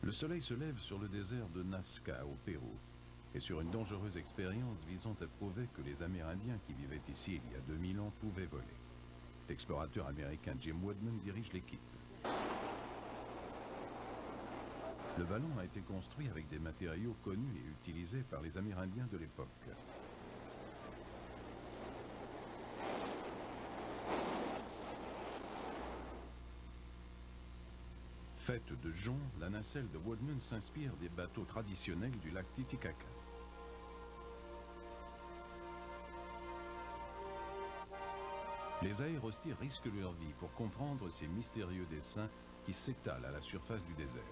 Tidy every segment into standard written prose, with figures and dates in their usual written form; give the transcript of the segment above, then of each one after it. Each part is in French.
Le soleil se lève sur le désert de Nazca au Pérou et sur une dangereuse expérience visant à prouver que les Amérindiens qui vivaient ici il y a 2000 ans pouvaient voler. L'explorateur américain Jim Woodman dirige l'équipe. Le ballon a été construit avec des matériaux connus et utilisés par les Amérindiens de l'époque. Faite de joncs, la nacelle de Woodman s'inspire des bateaux traditionnels du lac Titicaca. Les aérostiers risquent leur vie pour comprendre ces mystérieux dessins qui s'étalent à la surface du désert.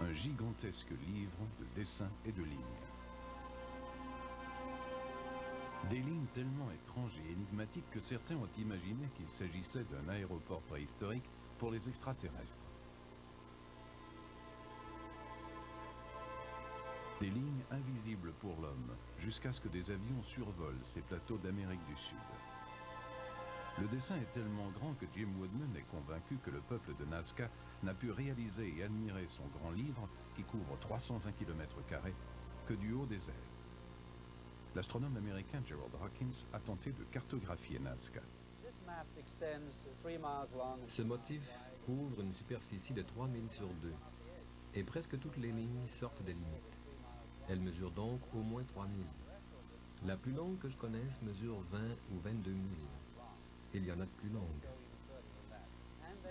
Un gigantesque livre de dessins et de lignes. Des lignes tellement étranges et énigmatiques que certains ont imaginé qu'il s'agissait d'un aéroport préhistorique pour les extraterrestres. Des lignes invisibles pour l'homme, jusqu'à ce que des avions survolent ces plateaux d'Amérique du Sud. Le dessin est tellement grand que Jim Woodman est convaincu que le peuple de Nazca n'a pu réaliser et admirer son grand livre, qui couvre 320 km², que du haut des airs. L'astronome américain Gerald Hawkins a tenté de cartographier Nazca. Ce motif couvre une superficie de 3 milles sur 2, et presque toutes les lignes sortent des limites. Elles mesurent donc au moins 3 milles. La plus longue que je connaisse mesure 20 ou 22 milles. Il y en a de plus longues.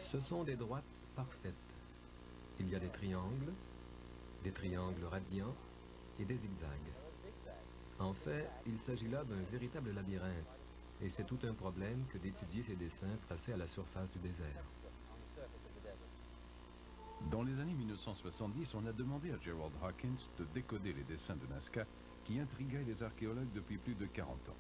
Ce sont des droites parfaites. Il y a des triangles radiants et des zigzags. En fait, il s'agit là d'un véritable labyrinthe, et c'est tout un problème que d'étudier ces dessins tracés à la surface du désert. Dans les années 1970, on a demandé à Gerald Hawkins de décoder les dessins de Nazca qui intriguaient les archéologues depuis plus de 40 ans.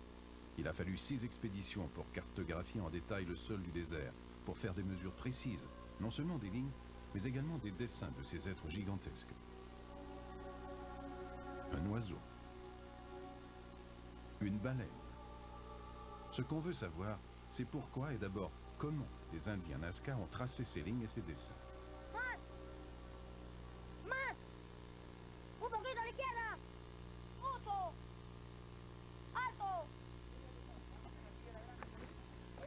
Il a fallu 6 expéditions pour cartographier en détail le sol du désert, pour faire des mesures précises, non seulement des lignes, mais également des dessins de ces êtres gigantesques. Un oiseau. Une baleine. Ce qu'on veut savoir, c'est pourquoi et d'abord comment les Indiens Nazca ont tracé ces lignes et ces dessins.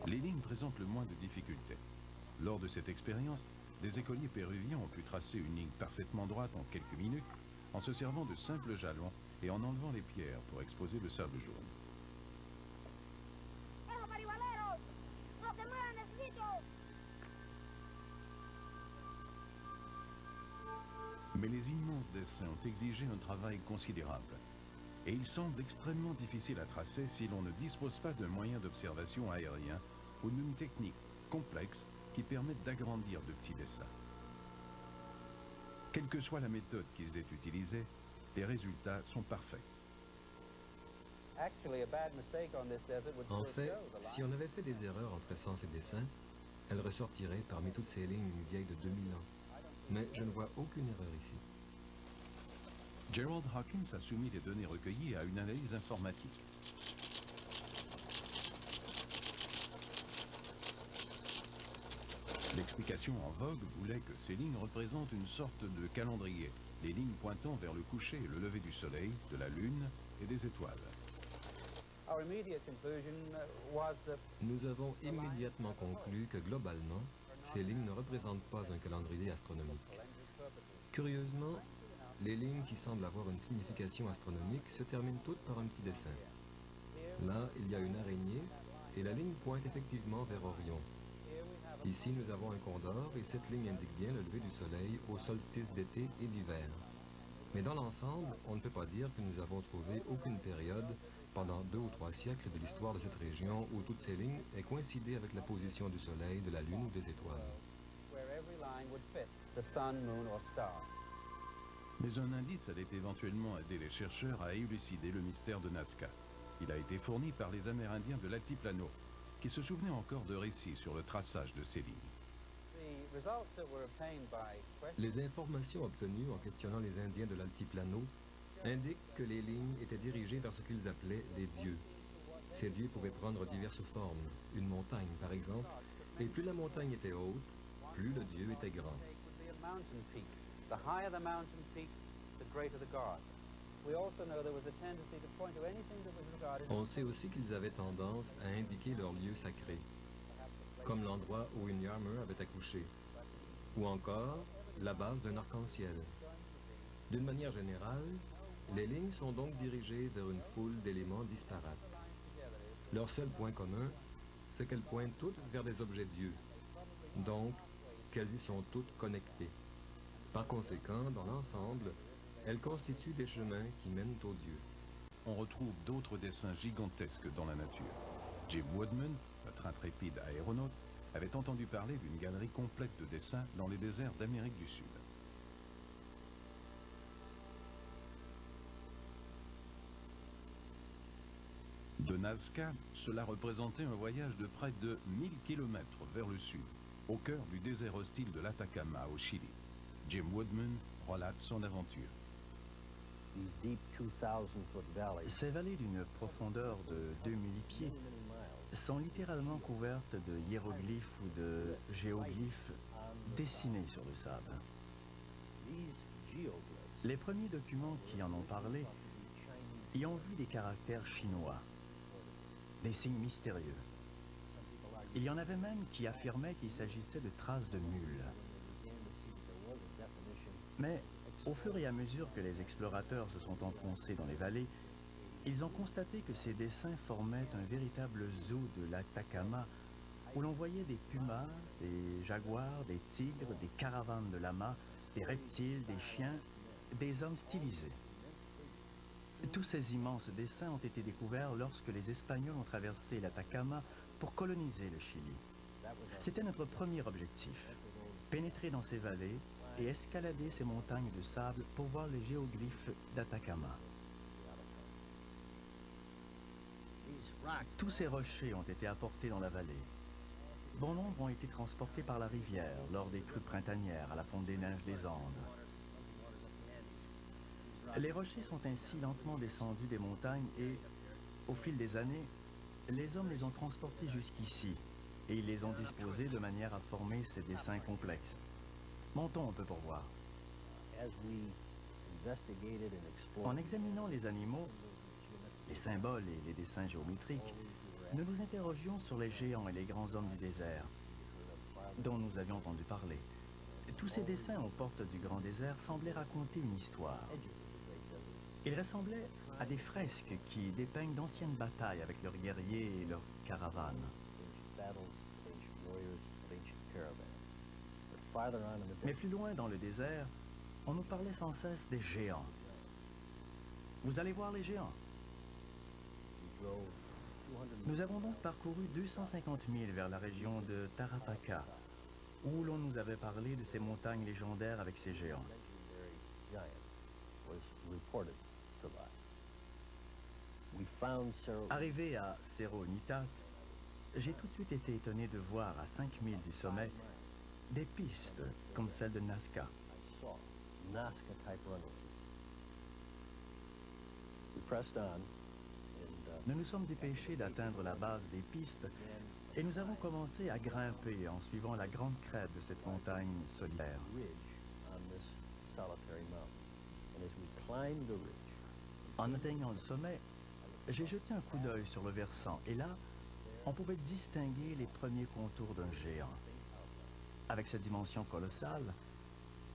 Les lignes présentent le moins de difficultés. Lors de cette expérience, des écoliers péruviens ont pu tracer une ligne parfaitement droite en quelques minutes en se servant de simples jalons et en enlevant les pierres pour exposer le sable jaune. Mais les immenses dessins ont exigé un travail considérable. Et il semble extrêmement difficile à tracer si l'on ne dispose pas d'un moyen d'observation aérien ou d'une technique complexe qui permette d'agrandir de petits dessins. Quelle que soit la méthode qu'ils aient utilisée, les résultats sont parfaits. En fait, si on avait fait des erreurs en traçant ces dessins, elles ressortiraient parmi toutes ces lignes une vieille de 2000 ans. Mais je ne vois aucune erreur ici. Gerald Hawkins a soumis les données recueillies à une analyse informatique. L'explication en vogue voulait que ces lignes représentent une sorte de calendrier, les lignes pointant vers le coucher et le lever du soleil, de la lune et des étoiles. Nous avons immédiatement conclu que globalement, ces lignes ne représentent pas un calendrier astronomique. Curieusement, les lignes qui semblent avoir une signification astronomique se terminent toutes par un petit dessin. Là, il y a une araignée et la ligne pointe effectivement vers Orion. Ici, nous avons un condor et cette ligne indique bien le lever du soleil au solstice d'été et d'hiver. Mais dans l'ensemble, on ne peut pas dire que nous avons trouvé aucune période pendant 2 ou 3 siècles de l'histoire de cette région où toutes ces lignes aient coïncidé avec la position du soleil, de la lune ou des étoiles. Mais un indice allait éventuellement aider les chercheurs à élucider le mystère de Nazca. Il a été fourni par les Amérindiens de l'Altiplano, qui se souvenaient encore de récits sur le traçage de ces lignes. Les informations obtenues en questionnant les Indiens de l'Altiplano indiquent que les lignes étaient dirigées vers ce qu'ils appelaient des dieux. Ces dieux pouvaient prendre diverses formes, une montagne par exemple, et plus la montagne était haute, plus le dieu était grand. On sait aussi qu'ils avaient tendance à indiquer leur lieu sacré, comme l'endroit où une Yarmer avait accouché, ou encore la base d'un arc-en-ciel. D'une manière générale, les lignes sont donc dirigées vers une foule d'éléments disparates. Leur seul point commun, c'est qu'elles pointent toutes vers des objets dieux, donc qu'elles y sont toutes connectées. Par conséquent, dans l'ensemble, elles constituent des chemins qui mènent aux dieux. On retrouve d'autres dessins gigantesques dans la nature. Jim Woodman, notre intrépide aéronaute, avait entendu parler d'une galerie complète de dessins dans les déserts d'Amérique du Sud. De Nazca, cela représentait un voyage de près de 1000 km vers le sud, au cœur du désert hostile de l'Atacama au Chili. Jim Woodman relate son aventure. Ces vallées d'une profondeur de 2000 pieds sont littéralement couvertes de hiéroglyphes ou de géoglyphes dessinés sur le sable. Les premiers documents qui en ont parlé y ont vu des caractères chinois, des signes mystérieux. Il y en avait même qui affirmaient qu'il s'agissait de traces de mules. Mais au fur et à mesure que les explorateurs se sont enfoncés dans les vallées, ils ont constaté que ces dessins formaient un véritable zoo de l'Atacama où l'on voyait des pumas, des jaguars, des tigres, des caravanes de lamas, des reptiles, des chiens, des hommes stylisés. Tous ces immenses dessins ont été découverts lorsque les Espagnols ont traversé l'Atacama pour coloniser le Chili. C'était notre premier objectif, pénétrer dans ces vallées et escalader ces montagnes de sable pour voir les géoglyphes d'Atacama. Tous ces rochers ont été apportés dans la vallée. Bon nombre ont été transportés par la rivière lors des crues printanières à la fonte des neiges des Andes. Les rochers sont ainsi lentement descendus des montagnes et, au fil des années, les hommes les ont transportés jusqu'ici et ils les ont disposés de manière à former ces dessins complexes. Montons un peu pour voir. En examinant les animaux, les symboles et les dessins géométriques, nous nous interrogions sur les géants et les grands hommes du désert, dont nous avions entendu parler. Tous ces dessins aux portes du grand désert semblaient raconter une histoire. Ils ressemblaient à des fresques qui dépeignent d'anciennes batailles avec leurs guerriers et leurs caravanes. Mais plus loin dans le désert, on nous parlait sans cesse des géants. Vous allez voir les géants. Nous avons donc parcouru 250 000 vers la région de Tarapacá, où l'on nous avait parlé de ces montagnes légendaires avec ces géants. Arrivé à Cerro Nitas, j'ai tout de suite été étonné de voir à 5000 du sommet des pistes comme celle de Nazca. Nous nous sommes dépêchés d'atteindre la base des pistes et nous avons commencé à grimper en suivant la grande crête de cette montagne solitaire. En atteignant le sommet, j'ai jeté un coup d'œil sur le versant et là, on pouvait distinguer les premiers contours d'un géant. Avec cette dimension colossale,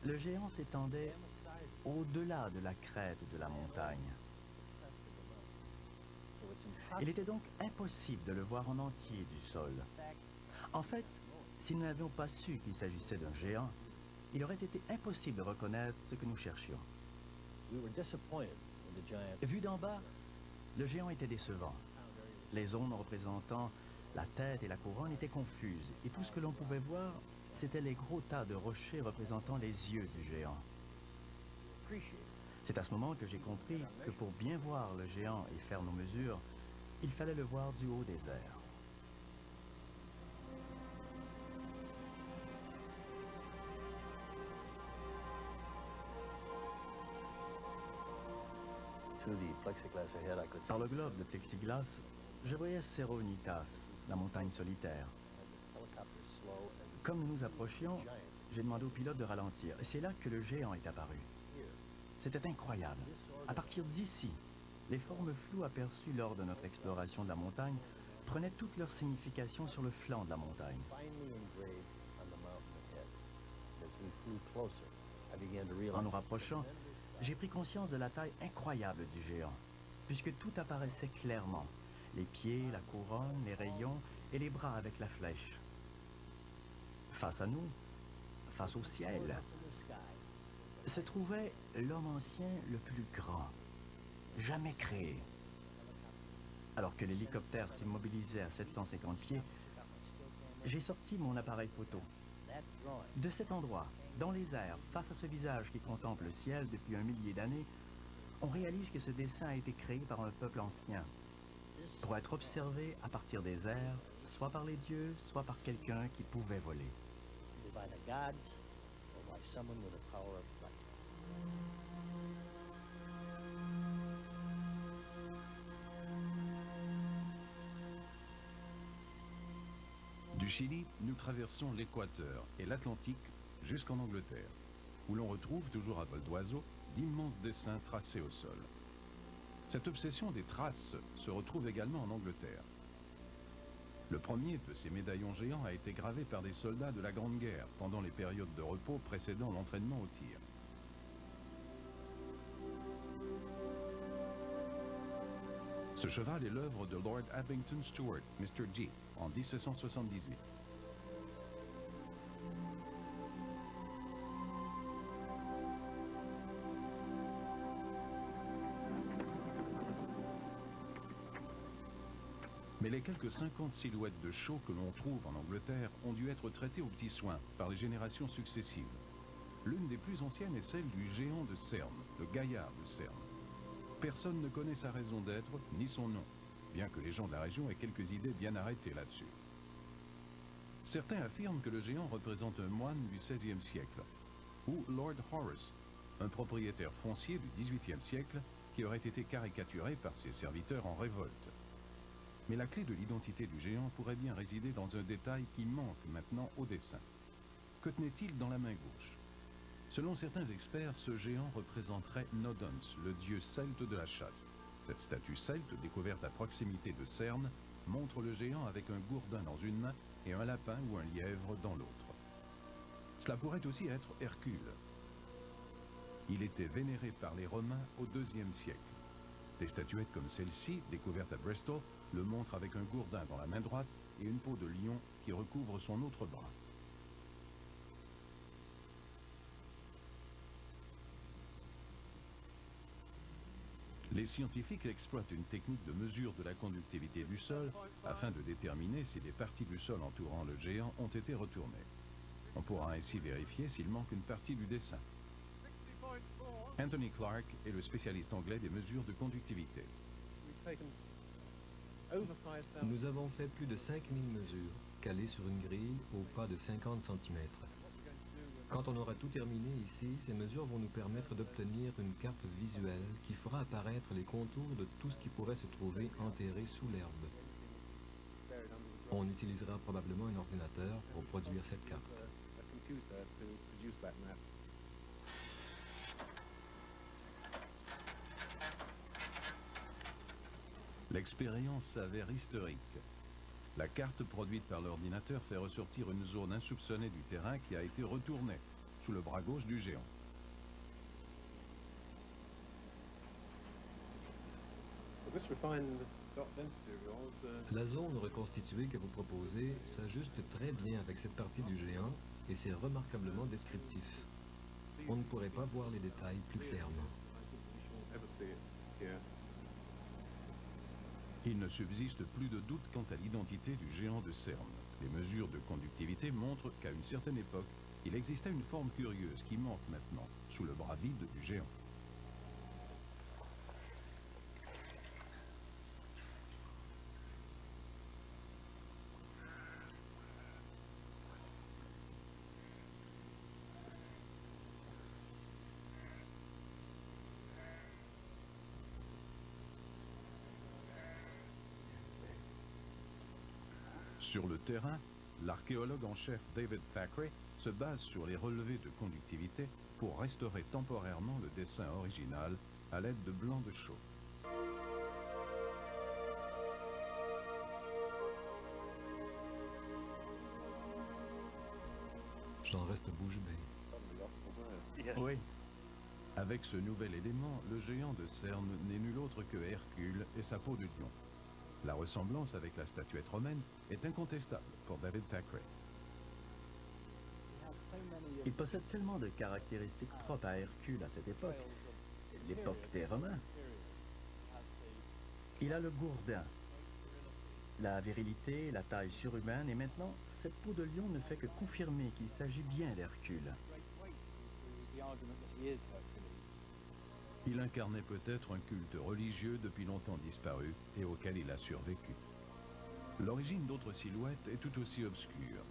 le géant s'étendait au-delà de la crête de la montagne. Il était donc impossible de le voir en entier du sol. En fait, si nous n'avions pas su qu'il s'agissait d'un géant, il aurait été impossible de reconnaître ce que nous cherchions. Vu d'en bas, le géant était décevant. Les zones représentant la tête et la couronne étaient confuses, et tout ce que l'on pouvait voir, c'étaient les gros tas de rochers représentant les yeux du géant. C'est à ce moment que j'ai compris que pour bien voir le géant et faire nos mesures, il fallait le voir du haut des airs. Par le globe de plexiglas, je voyais Cerro Nitas, la montagne solitaire. Comme nous nous approchions, j'ai demandé au pilote de ralentir. Et c'est là que le géant est apparu. C'était incroyable. À partir d'ici, les formes floues aperçues lors de notre exploration de la montagne prenaient toute leur signification sur le flanc de la montagne. En nous rapprochant, j'ai pris conscience de la taille incroyable du géant, puisque tout apparaissait clairement. Les pieds, la couronne, les rayons et les bras avec la flèche. Face à nous, face au ciel, se trouvait l'homme ancien le plus grand, jamais créé. Alors que l'hélicoptère s'immobilisait à 750 pieds, j'ai sorti mon appareil photo. De cet endroit, dans les airs, face à ce visage qui contemple le ciel depuis un millier d'années, on réalise que ce dessin a été créé par un peuple ancien, pour être observé à partir des airs, soit par les dieux, soit par quelqu'un qui pouvait voler. Du Chili, nous traversons l'Équateur et l'Atlantique jusqu'en Angleterre, où l'on retrouve, toujours à vol d'oiseau, d'immenses dessins tracés au sol. Cette obsession des traces se retrouve également en Angleterre. Le premier de ces médaillons géants a été gravé par des soldats de la Grande Guerre pendant les périodes de repos précédant l'entraînement au tir. Ce cheval est l'œuvre de Lord Abington Stewart, Mr. G, en 1778. Mais les quelques 50 silhouettes de chaux que l'on trouve en Angleterre ont dû être traitées aux petits soins par les générations successives. L'une des plus anciennes est celle du géant de Cerne, le gaillard de Cerne. Personne ne connaît sa raison d'être ni son nom, bien que les gens de la région aient quelques idées bien arrêtées là-dessus. Certains affirment que le géant représente un moine du XVIe siècle, ou Lord Horace, un propriétaire foncier du XVIIIe siècle qui aurait été caricaturé par ses serviteurs en révolte. Mais la clé de l'identité du géant pourrait bien résider dans un détail qui manque maintenant au dessin. Que tenait-il dans la main gauche? Selon certains experts, ce géant représenterait Nodens, le dieu celte de la chasse. Cette statue celte, découverte à proximité de Cerne, montre le géant avec un gourdin dans une main et un lapin ou un lièvre dans l'autre. Cela pourrait aussi être Hercule. Il était vénéré par les Romains au IIe siècle. Des statuettes comme celle-ci, découverte à Bristol, le montrent avec un gourdin dans la main droite et une peau de lion qui recouvre son autre bras. Les scientifiques exploitent une technique de mesure de la conductivité du sol afin de déterminer si des parties du sol entourant le géant ont été retournées. On pourra ainsi vérifier s'il manque une partie du dessin. Anthony Clark est le spécialiste anglais des mesures de conductivité. Nous avons fait plus de 5000 mesures, calées sur une grille au pas de 50 cm. Quand on aura tout terminé ici, ces mesures vont nous permettre d'obtenir une carte visuelle qui fera apparaître les contours de tout ce qui pourrait se trouver enterré sous l'herbe. On utilisera probablement un ordinateur pour produire cette carte. L'expérience s'avère historique. La carte produite par l'ordinateur fait ressortir une zone insoupçonnée du terrain qui a été retournée, sous le bras gauche du géant. La zone reconstituée que vous proposez s'ajuste très bien avec cette partie du géant et c'est remarquablement descriptif. On ne pourrait pas voir les détails plus clairement. Il ne subsiste plus de doute quant à l'identité du géant de Cerne. Les mesures de conductivité montrent qu'à une certaine époque, il existait une forme curieuse qui manque maintenant, sous le bras vide du géant. Sur le terrain, l'archéologue en chef David Thackeray se base sur les relevés de conductivité pour restaurer temporairement le dessin original à l'aide de blanc de chaux. J'en reste bouche bée. Oui. Avec ce nouvel élément, le géant de Cerne n'est nul autre que Hercule et sa peau de lion. La ressemblance avec la statuette romaine est incontestable pour David Thackeray. Il possède tellement de caractéristiques propres à Hercule à cette époque, l'époque des Romains. Il a le gourdin, la virilité, la taille surhumaine, et maintenant, cette peau de lion ne fait que confirmer qu'il s'agit bien d'Hercule. Il incarnait peut-être un culte religieux depuis longtemps disparu et auquel il a survécu. L'origine d'autres silhouettes est tout aussi obscure.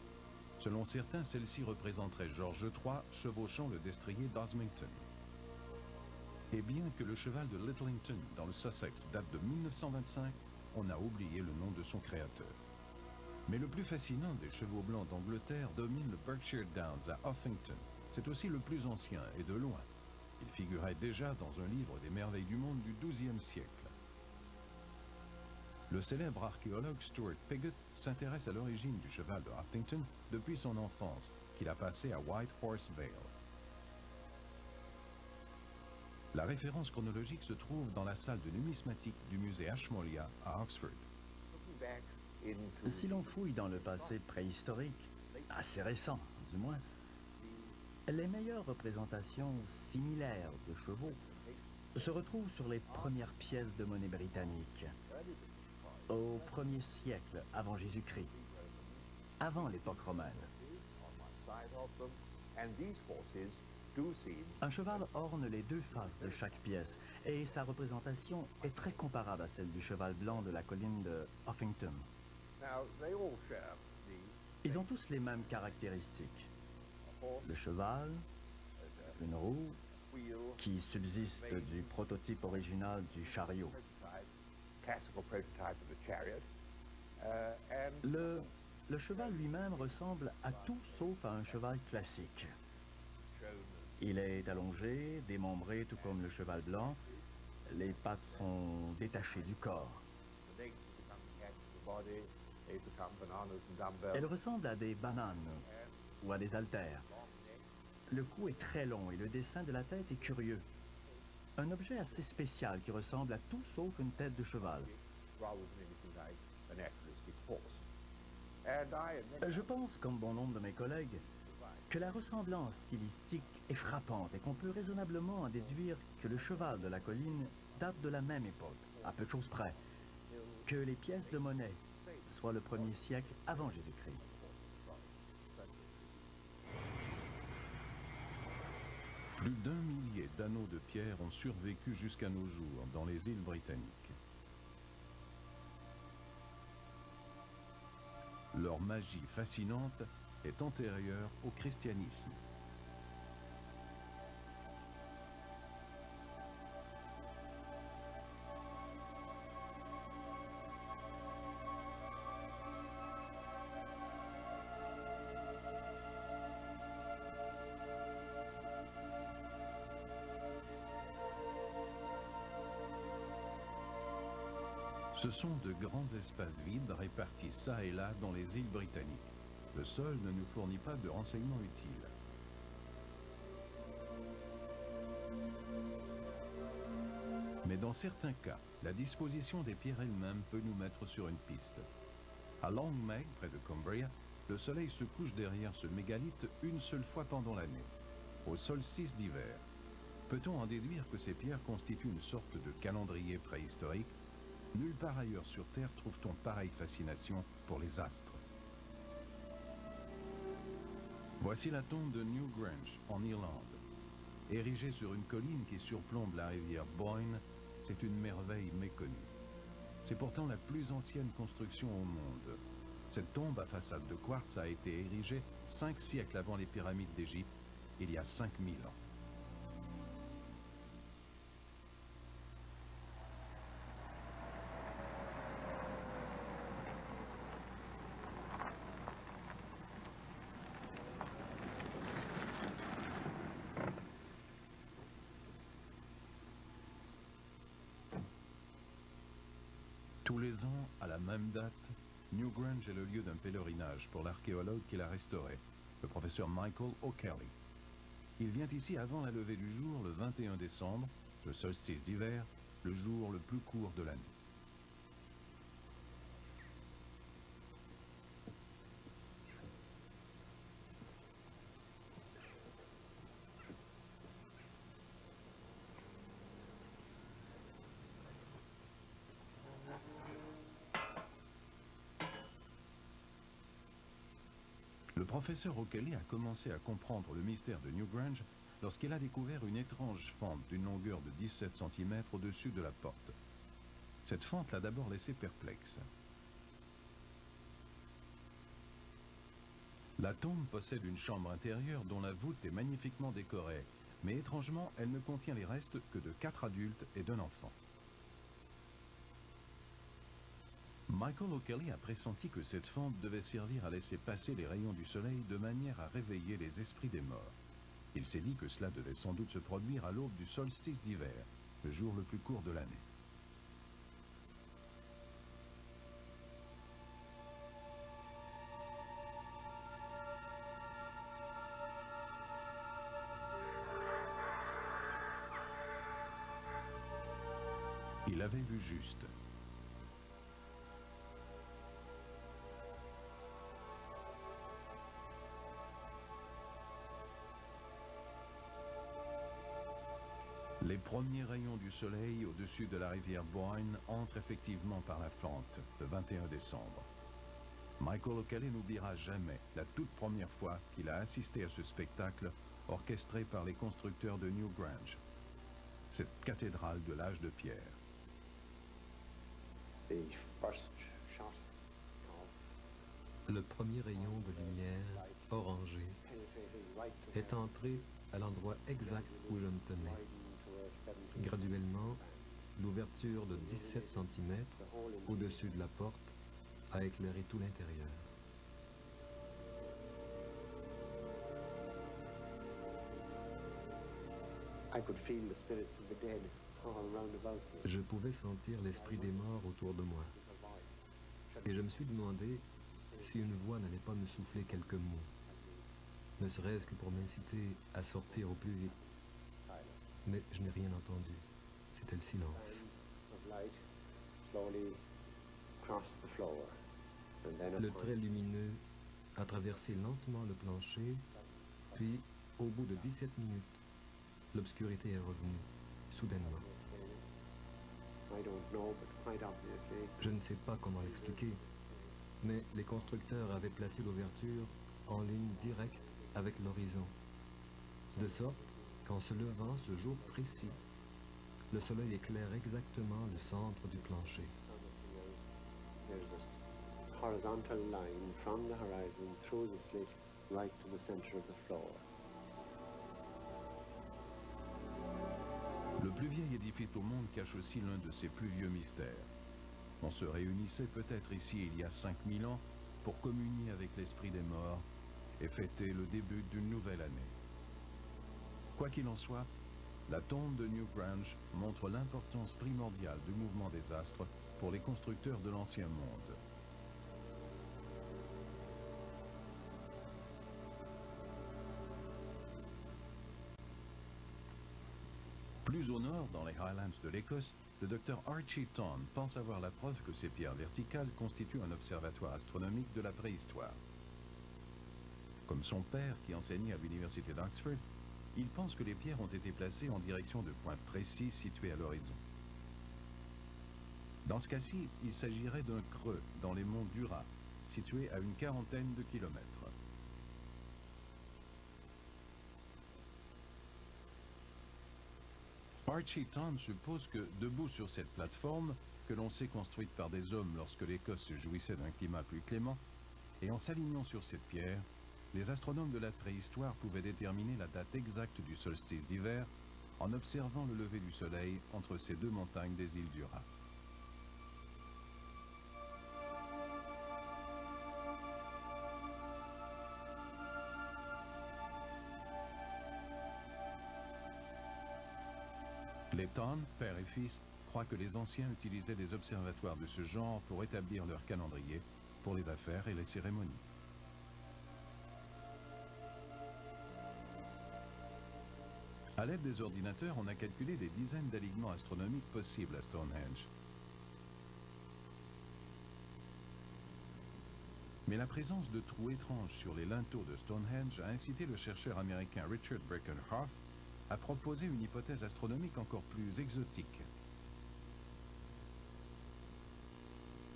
Selon certains, celle-ci représenterait George III chevauchant le destrier d'Osmington. Et bien que le cheval de Littlington dans le Sussex date de 1925, on a oublié le nom de son créateur. Mais le plus fascinant des chevaux blancs d'Angleterre domine le Berkshire Downs à Uffington. C'est aussi le plus ancien et de loin. Il figurait déjà dans un livre des merveilles du monde du XIIe siècle. Le célèbre archéologue Stuart Piggott s'intéresse à l'origine du cheval de Uffington depuis son enfance, qu'il a passée à White Horse Vale. La référence chronologique se trouve dans la salle de numismatique du musée Ashmolean à Oxford. Si l'on fouille dans le passé préhistorique, assez récent du moins, les meilleures représentations similaires de chevaux se retrouvent sur les premières pièces de monnaie britannique, au 1er siècle avant Jésus-Christ, avant l'époque romaine. Un cheval orne les deux faces de chaque pièce, et sa représentation est très comparable à celle du cheval blanc de la colline de Uffington. Ils ont tous les mêmes caractéristiques. Le cheval, une roue, qui subsiste du prototype original du chariot. Le cheval lui-même ressemble à tout sauf à un cheval classique. Il est allongé, démembré tout comme le cheval blanc. Les pattes sont détachées du corps. Elles ressemblent à des bananes ou à des haltères. Le cou est très long et le dessin de la tête est curieux. Un objet assez spécial qui ressemble à tout sauf une tête de cheval. Je pense, comme bon nombre de mes collègues, que la ressemblance stylistique est frappante et qu'on peut raisonnablement en déduire que le cheval de la colline date de la même époque, à peu de choses près, que les pièces de monnaie, soit le 1er siècle avant Jésus-Christ. Plus d'1 millier d'anneaux de pierre ont survécu jusqu'à nos jours dans les îles britanniques. Leur magie fascinante est antérieure au christianisme. Ce sont de grands espaces vides répartis çà et là dans les îles britanniques. Le sol ne nous fournit pas de renseignements utiles. Mais dans certains cas, la disposition des pierres elles-mêmes peut nous mettre sur une piste. À Long Meg, près de Cumbria, le soleil se couche derrière ce mégalithe une seule fois pendant l'année, au solstice d'hiver. Peut-on en déduire que ces pierres constituent une sorte de calendrier préhistorique? Nulle part ailleurs sur Terre trouve-t-on pareille fascination pour les astres. Voici la tombe de New Grange, en Irlande. Érigée sur une colline qui surplombe la rivière Boyne, c'est une merveille méconnue. C'est pourtant la plus ancienne construction au monde. Cette tombe à façade de quartz a été érigée 5 siècles avant les pyramides d'Égypte, il y a 5000 ans. Tous les ans, à la même date, Newgrange est le lieu d'un pèlerinage pour l'archéologue qui l'a restauré, le professeur Michael O'Kelly. Il vient ici avant la levée du jour, le 21 décembre, le solstice d'hiver, le jour le plus court de l'année. Le professeur O'Kelly a commencé à comprendre le mystère de Newgrange lorsqu'il a découvert une étrange fente d'une longueur de 17 cm au-dessus de la porte. Cette fente l'a d'abord laissé perplexe. La tombe possède une chambre intérieure dont la voûte est magnifiquement décorée, mais étrangement, elle ne contient les restes que de 4 adultes et d'un enfant. Michael O'Kelly a pressenti que cette fente devait servir à laisser passer les rayons du soleil de manière à réveiller les esprits des morts. Il s'est dit que cela devait sans doute se produire à l'aube du solstice d'hiver, le jour le plus court de l'année. Il avait vu juste. Les premiers rayons du soleil au-dessus de la rivière Boyne entrent effectivement par la fente, le 21 décembre. Michael O'Kelly n'oubliera jamais la toute première fois qu'il a assisté à ce spectacle orchestré par les constructeurs de Newgrange, cette cathédrale de l'âge de pierre. Le premier rayon de lumière orangée est entré à l'endroit exact où je me tenais. Graduellement, l'ouverture de 17 cm au-dessus de la porte a éclairé tout l'intérieur. Je pouvais sentir l'esprit des morts autour de moi. Et je me suis demandé si une voix n'allait pas me souffler quelques mots, ne serait-ce que pour m'inciter à sortir au plus vite. Mais je n'ai rien entendu. C'était le silence. Le trait lumineux a traversé lentement le plancher, puis, au bout de 17 minutes, l'obscurité est revenue, soudainement. Je ne sais pas comment l'expliquer, mais les constructeurs avaient placé l'ouverture en ligne directe avec l'horizon, de sorte qu'en se levant ce jour précis, le soleil éclaire exactement le centre du plancher. Le plus vieil édifice au monde cache aussi l'un de ses plus vieux mystères. On se réunissait peut-être ici il y a 5000 ans pour communier avec l'esprit des morts et fêter le début d'une nouvelle année. Quoi qu'il en soit, la tombe de Newgrange montre l'importance primordiale du mouvement des astres pour les constructeurs de l'Ancien Monde. Plus au nord, dans les Highlands de l'Écosse, le docteur Archie Thorne pense avoir la preuve que ces pierres verticales constituent un observatoire astronomique de la préhistoire. Comme son père, qui enseignait à l'université d'Oxford, il pense que les pierres ont été placées en direction de points précis situés à l'horizon. Dans ce cas-ci, il s'agirait d'un creux dans les monts Dura, situés à une quarantaine de kilomètres. Archie Thorne suppose que, debout sur cette plateforme, que l'on sait construite par des hommes lorsque l'Écosse jouissait d'un climat plus clément, et en s'alignant sur cette pierre, les astronomes de la préhistoire pouvaient déterminer la date exacte du solstice d'hiver en observant le lever du soleil entre ces deux montagnes des îles Dura. Les Thorne, père et fils, croit que les anciens utilisaient des observatoires de ce genre pour établir leur calendrier pour les affaires et les cérémonies. À l'aide des ordinateurs, on a calculé des dizaines d'alignements astronomiques possibles à Stonehenge. Mais la présence de trous étranges sur les linteaux de Stonehenge a incité le chercheur américain Richard Breckenhoff à proposer une hypothèse astronomique encore plus exotique.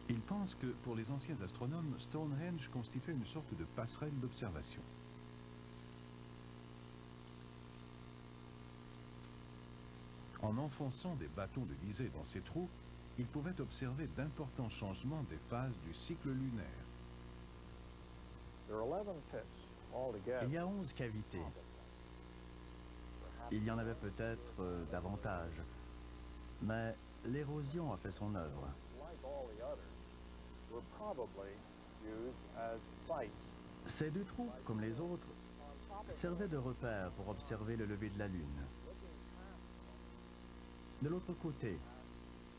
Il pense que, pour les anciens astronomes, Stonehenge constituait une sorte de passerelle d'observation. En enfonçant des bâtons de visée dans ces trous, ils pouvaient observer d'importants changements des phases du cycle lunaire. Il y a 11 cavités. Il y en avait peut-être davantage, mais l'érosion a fait son œuvre. Ces deux trous, comme les autres, servaient de repère pour observer le lever de la Lune. De l'autre côté,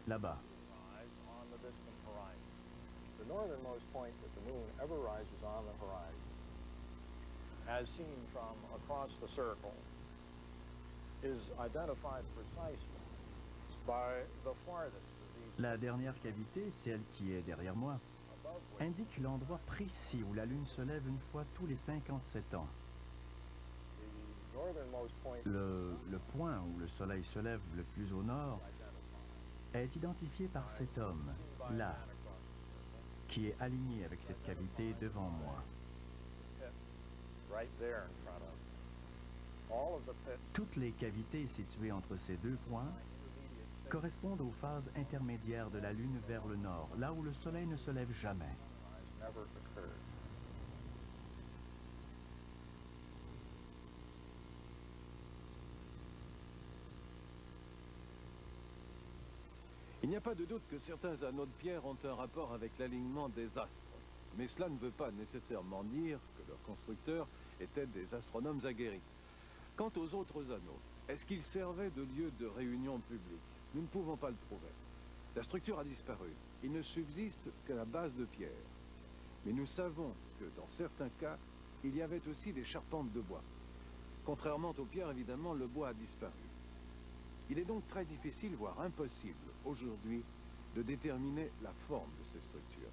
là-bas, the northernmost point that the moon ever rises on the horizon, as seen from across the circle, is identified precisely by the farthest of these. la dernière cavité, celle qui est derrière moi, indique l'endroit précis où la Lune se lève une fois tous les 57 ans. The northernmost point Le point où le Soleil se lève le plus au nord est identifié par cet homme, là, qui est aligné avec cette cavité devant moi. right there in front of us. All of the pits Toutes les cavités situées entre ces deux points correspondent aux phases intermédiaires de la Lune vers le nord, là où le Soleil ne se lève jamais. never occurred. Il n'y a pas de doute que certains anneaux de pierre ont un rapport avec l'alignement des astres. Mais cela ne veut pas nécessairement dire que leurs constructeurs étaient des astronomes aguerris. Quant aux autres anneaux, est-ce qu'ils servaient de lieu de réunion publique? Nous ne pouvons pas le prouver. La structure a disparu. Il ne subsiste que la base de pierre. Mais nous savons que dans certains cas, il y avait aussi des charpentes de bois. Contrairement aux pierres, évidemment, le bois a disparu. Il est donc très difficile, voire impossible, aujourd'hui, de déterminer la forme de ces structures.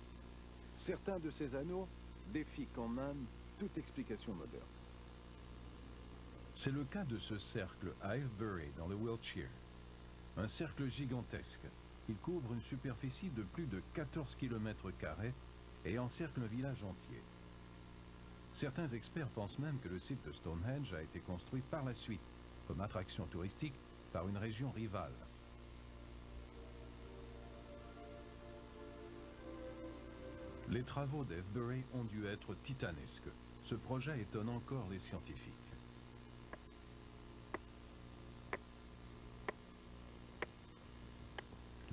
Certains de ces anneaux défient quand même toute explication moderne. C'est le cas de ce cercle à Avebury, dans le Wiltshire. Un cercle gigantesque. Il couvre une superficie de plus de 14 km² et encercle un village entier. Certains experts pensent même que le site de Stonehenge a été construit par la suite, comme attraction touristique, par une région rivale. Les travaux d'Avebury ont dû être titanesques. Ce projet étonne encore les scientifiques.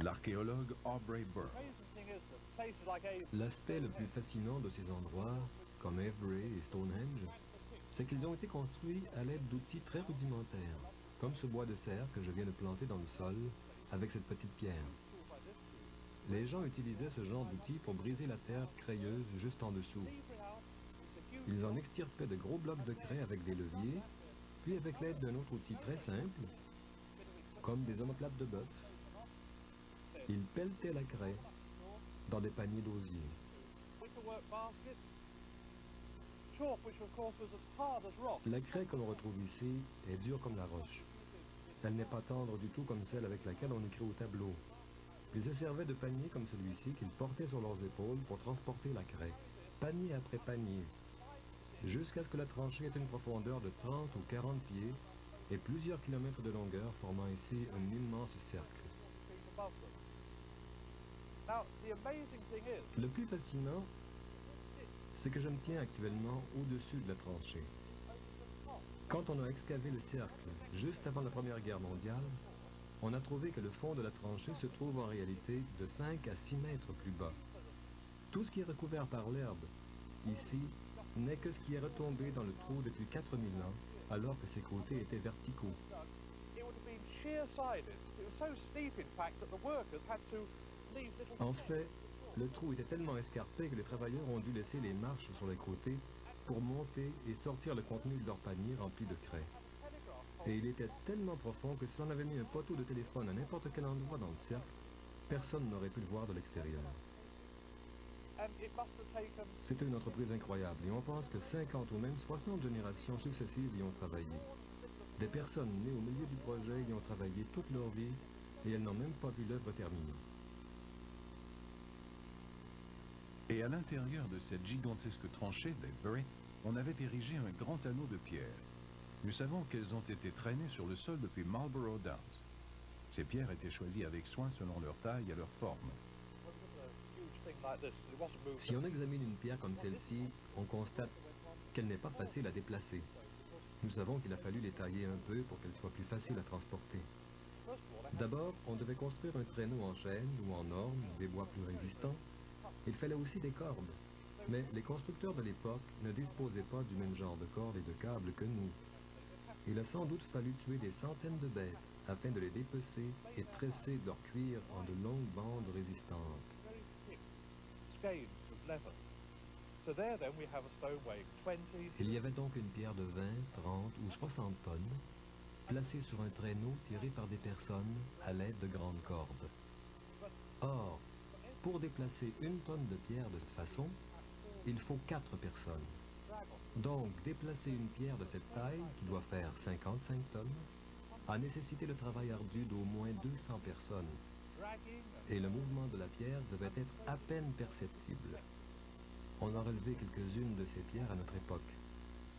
L'archéologue Aubrey Burke. L'aspect le plus fascinant de ces endroits, comme Avebury et Stonehenge, c'est qu'ils ont été construits à l'aide d'outils très rudimentaires, comme ce bois de serre que je viens de planter dans le sol avec cette petite pierre. Les gens utilisaient ce genre d'outils pour briser la terre crayeuse juste en dessous. Ils en extirpaient de gros blocs de craie avec des leviers, puis avec l'aide d'un autre outil très simple, comme des omoplates de bœuf, ils pelletaient la craie dans des paniers d'osier. La craie que l'on retrouve ici est dure comme la roche. Elle n'est pas tendre du tout comme celle avec laquelle on écrit au tableau. Ils se servaient de paniers comme celui-ci qu'ils portaient sur leurs épaules pour transporter la craie, panier après panier, jusqu'à ce que la tranchée ait une profondeur de 30 ou 40 pieds et plusieurs kilomètres de longueur, formant ici un immense cercle. Le plus fascinant, c'est que je me tiens actuellement au-dessus de la tranchée. Quand on a excavé le cercle juste avant la Première Guerre mondiale, on a trouvé que le fond de la tranchée se trouve en réalité de 5 à 6 mètres plus bas. Tout ce qui est recouvert par l'herbe ici n'est que ce qui est retombé dans le trou depuis 4000 ans, alors que ses côtés étaient verticaux. En fait, le trou était tellement escarpé que les travailleurs ont dû laisser les marches sur les côtés pour monter et sortir le contenu de leur panier rempli de craie. Et il était tellement profond que si l'on avait mis un poteau de téléphone à n'importe quel endroit dans le cercle, personne n'aurait pu le voir de l'extérieur. C'était une entreprise incroyable et on pense que 50 ou même 60 générations successives y ont travaillé. Des personnes nées au milieu du projet y ont travaillé toute leur vie et elles n'ont même pas vu l'œuvre terminée. Et à l'intérieur de cette gigantesque tranchée d'Avebury, on avait érigé un grand anneau de pierre. Nous savons qu'elles ont été traînées sur le sol depuis Marlborough Downs. Ces pierres étaient choisies avec soin selon leur taille et leur forme. Si on examine une pierre comme celle-ci, on constate qu'elle n'est pas facile à déplacer. Nous savons qu'il a fallu les tailler un peu pour qu'elles soient plus faciles à transporter. D'abord, on devait construire un traîneau en chêne ou en orme, des bois plus résistants. Il fallait aussi des cordes. Mais les constructeurs de l'époque ne disposaient pas du même genre de cordes et de câbles que nous. Il a sans doute fallu tuer des centaines de bêtes afin de les dépecer et tresser leur cuir en de longues bandes résistantes. Il y avait donc une pierre de 20, 30 ou 60 tonnes, placée sur un traîneau tiré par des personnes à l'aide de grandes cordes. Or, pour déplacer une tonne de pierre de cette façon, il faut 4 personnes. Donc, déplacer une pierre de cette taille, qui doit faire 55 tonnes, a nécessité le travail ardu d'au moins 200 personnes. Et le mouvement de la pierre devait être à peine perceptible. On a relevé quelques-unes de ces pierres à notre époque.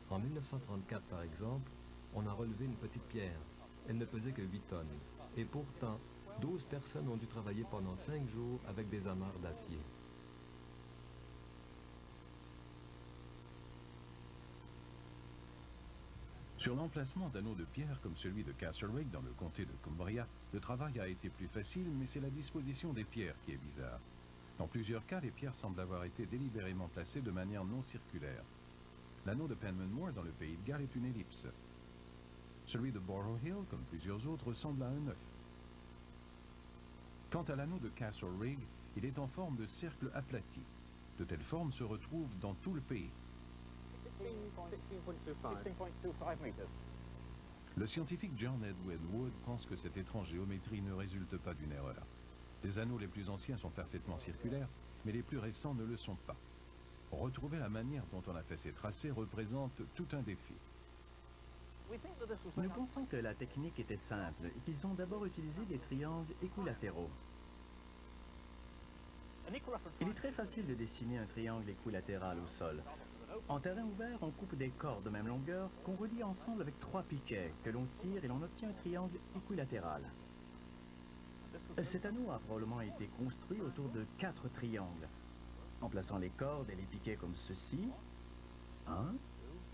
En 1934, par exemple, on a relevé une petite pierre. Elle ne pesait que 8 tonnes. Et pourtant, 12 personnes ont dû travailler pendant 5 jours avec des amarres d'acier. Sur l'emplacement d'anneaux de pierre comme celui de Castlereagh dans le comté de Cumbria, le travail a été plus facile, mais c'est la disposition des pierres qui est bizarre. Dans plusieurs cas, les pierres semblent avoir été délibérément placées de manière non circulaire. L'anneau de Penman Moor dans le pays de Galles est une ellipse. Celui de Borough Hill, comme plusieurs autres, ressemble à un œuf. Quant à l'anneau de Castlereagh, il est en forme de cercle aplati. De telles formes se retrouvent dans tout le pays. Le scientifique John Edwin Wood pense que cette étrange géométrie ne résulte pas d'une erreur. Les anneaux les plus anciens sont parfaitement circulaires, mais les plus récents ne le sont pas. Retrouver la manière dont on a fait ces tracés représente tout un défi. Nous pensons que la technique était simple et qu'ils ont d'abord utilisé des triangles équilatéraux. Il est très facile de dessiner un triangle équilatéral au sol. En terrain ouvert, on coupe des cordes de même longueur qu'on relie ensemble avec 3 piquets que l'on tire et l'on obtient un triangle équilatéral. Cet anneau a probablement été construit autour de 4 triangles, en plaçant les cordes et les piquets comme ceci. 1,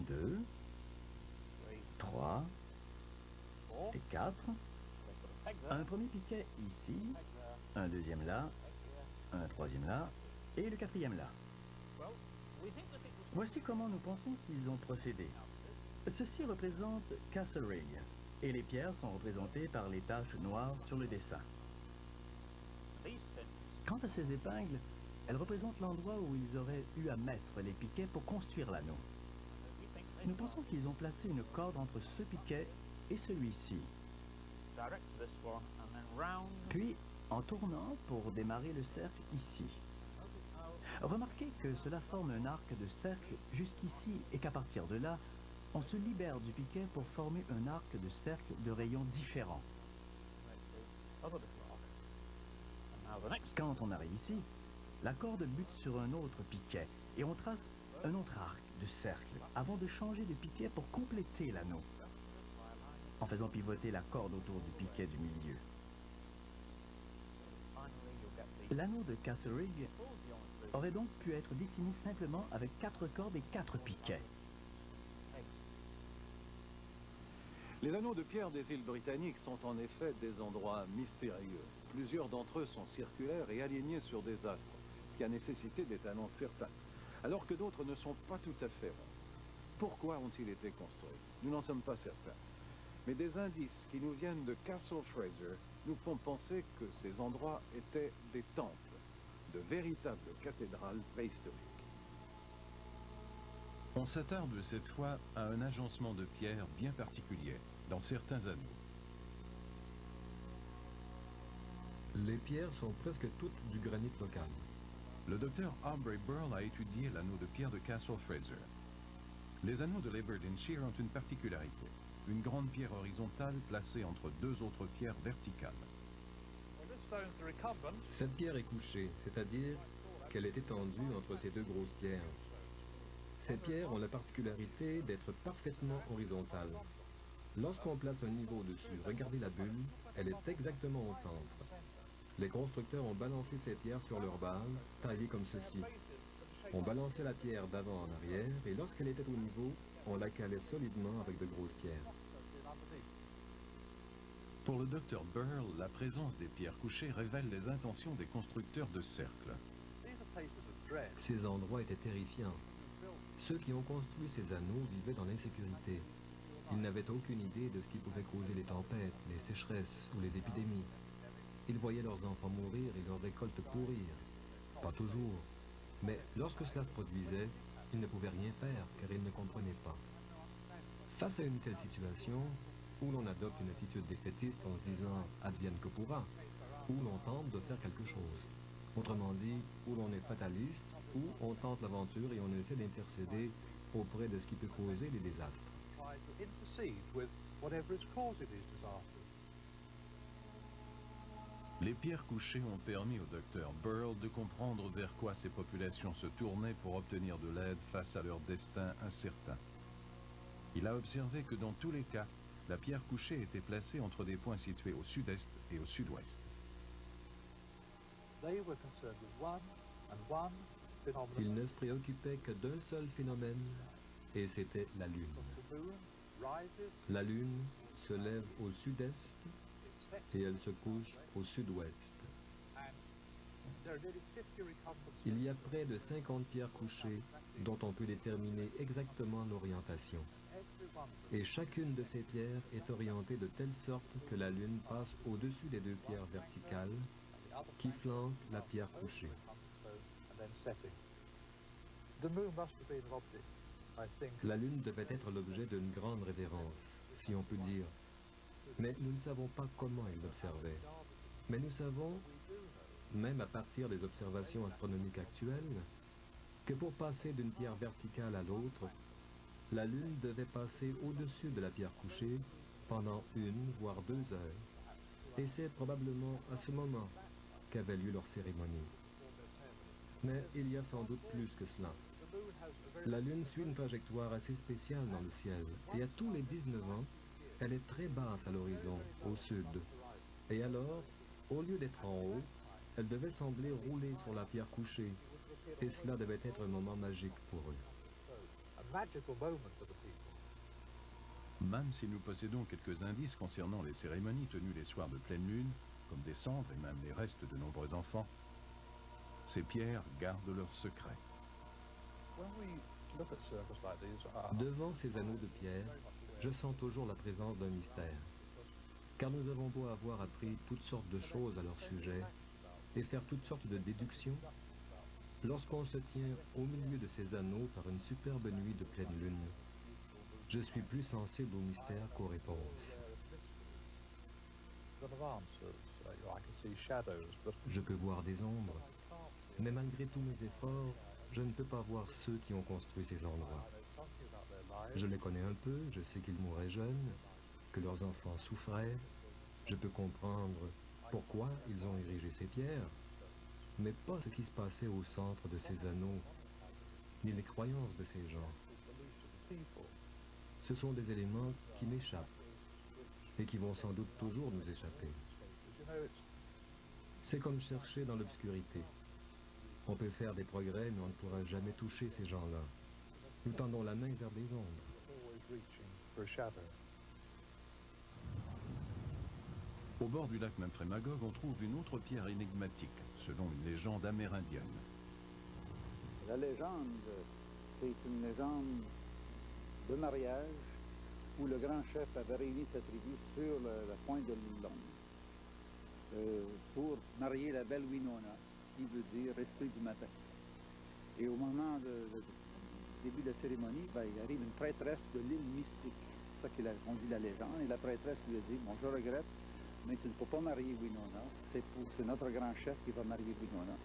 2, 3 et 4. Un premier piquet ici, un deuxième là, un troisième là et le quatrième là. Voici comment nous pensons qu'ils ont procédé. Ceci représente Castlereagh et les pierres sont représentées par les taches noires sur le dessin. Quant à ces épingles, elles représentent l'endroit où ils auraient eu à mettre les piquets pour construire l'anneau. Nous pensons qu'ils ont placé une corde entre ce piquet et celui-ci. Puis, en tournant pour démarrer le cercle ici. Remarquez que cela forme un arc de cercle jusqu'ici et qu'à partir de là, on se libère du piquet pour former un arc de cercle de rayons différents. Quand on arrive ici, la corde bute sur un autre piquet et on trace un autre arc de cercle avant de changer de piquet pour compléter l'anneau, en faisant pivoter la corde autour du piquet du milieu. L'anneau de Castlereagh aurait donc pu être dessiné simplement avec 4 cordes et 4 piquets. Les anneaux de pierre des îles britanniques sont en effet des endroits mystérieux. Plusieurs d'entre eux sont circulaires et alignés sur des astres, ce qui a nécessité des talents certains, alors que d'autres ne sont pas tout à fait ronds. Pourquoi ont-ils été construits? Nous n'en sommes pas certains. Mais des indices qui nous viennent de Castle Fraser nous font penser que ces endroits étaient des temples, de véritables cathédrales préhistoriques. On s'attarde cette fois à un agencement de pierre bien particulier dans certains anneaux. Les pierres sont presque toutes du granit local. Le docteur Aubrey Burl a étudié l'anneau de pierre de Castle Fraser. Les anneaux de l'Aberdeenshire ont une particularité, une grande pierre horizontale placée entre deux autres pierres verticales. Cette pierre est couchée, c'est-à-dire qu'elle est étendue entre ces deux grosses pierres. Ces pierres ont la particularité d'être parfaitement horizontales. Lorsqu'on place un niveau dessus, regardez la bulle, elle est exactement au centre. Les constructeurs ont balancé ces pierres sur leur base, taillées comme ceci. On balançait la pierre d'avant en arrière, et lorsqu'elle était au niveau, on la calait solidement avec de grosses pierres. Pour le docteur Burl, la présence des pierres couchées révèle les intentions des constructeurs de cercles. Ces endroits étaient terrifiants. Ceux qui ont construit ces anneaux vivaient dans l'insécurité. Ils n'avaient aucune idée de ce qui pouvait causer les tempêtes, les sécheresses ou les épidémies. Ils voyaient leurs enfants mourir et leurs récoltes pourrir. Pas toujours. Mais lorsque cela se produisait, ils ne pouvaient rien faire car ils ne comprenaient pas. Face à une telle situation, où l'on adopte une attitude défaitiste en se disant « advienne que pourra », ou l'on tente de faire quelque chose. Autrement dit, où l'on est fataliste, ou on tente l'aventure et on essaie d'intercéder auprès de ce qui peut causer les désastres. Les pierres couchées ont permis au docteur Burl de comprendre vers quoi ces populations se tournaient pour obtenir de l'aide face à leur destin incertain. Il a observé que dans tous les cas, la pierre couchée était placée entre des points situés au sud-est et au sud-ouest. Ils ne se préoccupaient que d'un seul phénomène, et c'était la Lune. La Lune se lève au sud-est et elle se couche au sud-ouest. Il y a près de 50 pierres couchées dont on peut déterminer exactement l'orientation. Et chacune de ces pierres est orientée de telle sorte que la Lune passe au-dessus des deux pierres verticales qui flanquent la pierre couchée. La Lune devait être l'objet d'une grande révérence, si on peut dire. Mais nous ne savons pas comment elle l'observait. Mais nous savons, même à partir des observations astronomiques actuelles, que pour passer d'une pierre verticale à l'autre, la Lune devait passer au-dessus de la pierre couchée pendant 1 voire 2 heures. Et c'est probablement à ce moment qu'avait lieu leur cérémonie. Mais il y a sans doute plus que cela. La Lune suit une trajectoire assez spéciale dans le ciel, et à tous les 19 ans, elle est très basse à l'horizon, au sud. Et alors, au lieu d'être en haut, elle devait sembler rouler sur la pierre couchée, et cela devait être un moment magique pour eux. Même si nous possédons quelques indices concernant les cérémonies tenues les soirs de pleine lune, comme des cendres et même les restes de nombreux enfants, ces pierres gardent leurs secrets. Devant ces anneaux de pierre, je sens toujours la présence d'un mystère. Car nous avons beau avoir appris toutes sortes de choses à leur sujet et faire toutes sortes de déductions, lorsqu'on se tient au milieu de ces anneaux par une superbe nuit de pleine lune, je suis plus sensible au mystère qu'aux réponses. Je peux voir des ombres, mais malgré tous mes efforts, je ne peux pas voir ceux qui ont construit ces endroits. Je les connais un peu, je sais qu'ils mouraient jeunes, que leurs enfants souffraient, je peux comprendre pourquoi ils ont érigé ces pierres, mais pas ce qui se passait au centre de ces anneaux, ni les croyances de ces gens. Ce sont des éléments qui m'échappent, et qui vont sans doute toujours nous échapper. C'est comme chercher dans l'obscurité. On peut faire des progrès, mais on ne pourra jamais toucher ces gens-là. Nous tendons la main vers des ombres. Au bord du lac Memphremagog, on trouve une autre pierre énigmatique, selon une légende amérindienne. La légende, c'est une légende de mariage où le grand chef avait réuni sa tribu sur la pointe de l'île Longue pour marier la belle Winona, qui veut dire esprit du matin. Et au moment du début de la cérémonie, il arrive une prêtresse de l'île mystique. C'est ça qu'on dit la légende. Et la prêtresse lui a dit, bon, je regrette, mais tu ne peux pas marier Winona. C'est notre grand chef qui va marier Winona.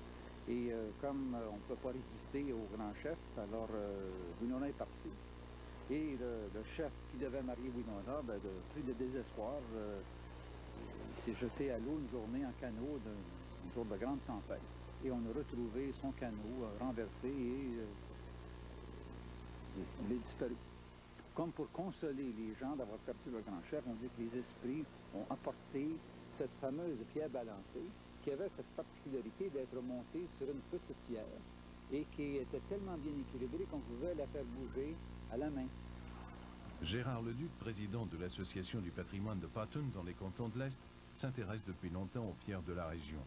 Et comme on ne peut pas résister au grand chef, alors Winona est parti. Et le chef qui devait marier Winona, pris de désespoir, il s'est jeté à l'eau une journée en canot, un jour de grande tempête. Et on a retrouvé son canot renversé et il est disparu. Comme pour consoler les gens d'avoir perdu le grand chef, on dit que les esprits ont apporté cette fameuse pierre balancée qui avait cette particularité d'être montée sur une petite pierre et qui était tellement bien équilibrée qu'on pouvait la faire bouger à la main. Gérard Leduc, président de l'Association du patrimoine de Potton dans les cantons de l'Est, s'intéresse depuis longtemps aux pierres de la région.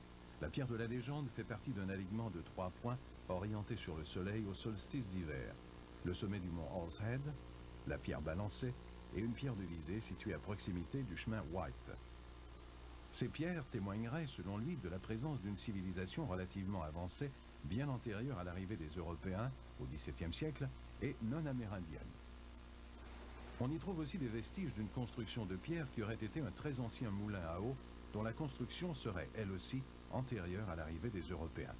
La pierre de la légende fait partie d'un alignement de 3 points orientés sur le soleil au solstice d'hiver. Le sommet du mont Horsehead, la pierre balancée et une pierre de visée située à proximité du chemin White. Ces pierres témoigneraient, selon lui, de la présence d'une civilisation relativement avancée, bien antérieure à l'arrivée des Européens au XVIIe siècle et non amérindienne. On y trouve aussi des vestiges d'une construction de pierre qui aurait été un très ancien moulin à eau dont la construction serait, elle aussi, antérieure à l'arrivée des Européens.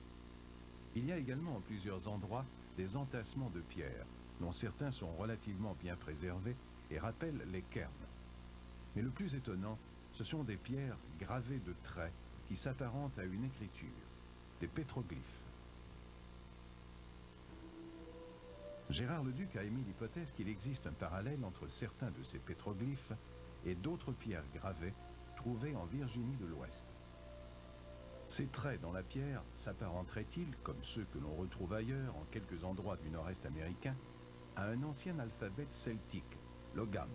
Il y a également en plusieurs endroits des entassements de pierres, dont certains sont relativement bien préservés et rappellent les cairns. Mais le plus étonnant, ce sont des pierres gravées de traits qui s'apparentent à une écriture, des pétroglyphes. Gérard Leduc a émis l'hypothèse qu'il existe un parallèle entre certains de ces pétroglyphes et d'autres pierres gravées trouvées en Virginie de l'Ouest. Ces traits dans la pierre s'apparenteraient-ils, comme ceux que l'on retrouve ailleurs en quelques endroits du nord-est américain, à un ancien alphabet celtique, l'ogham?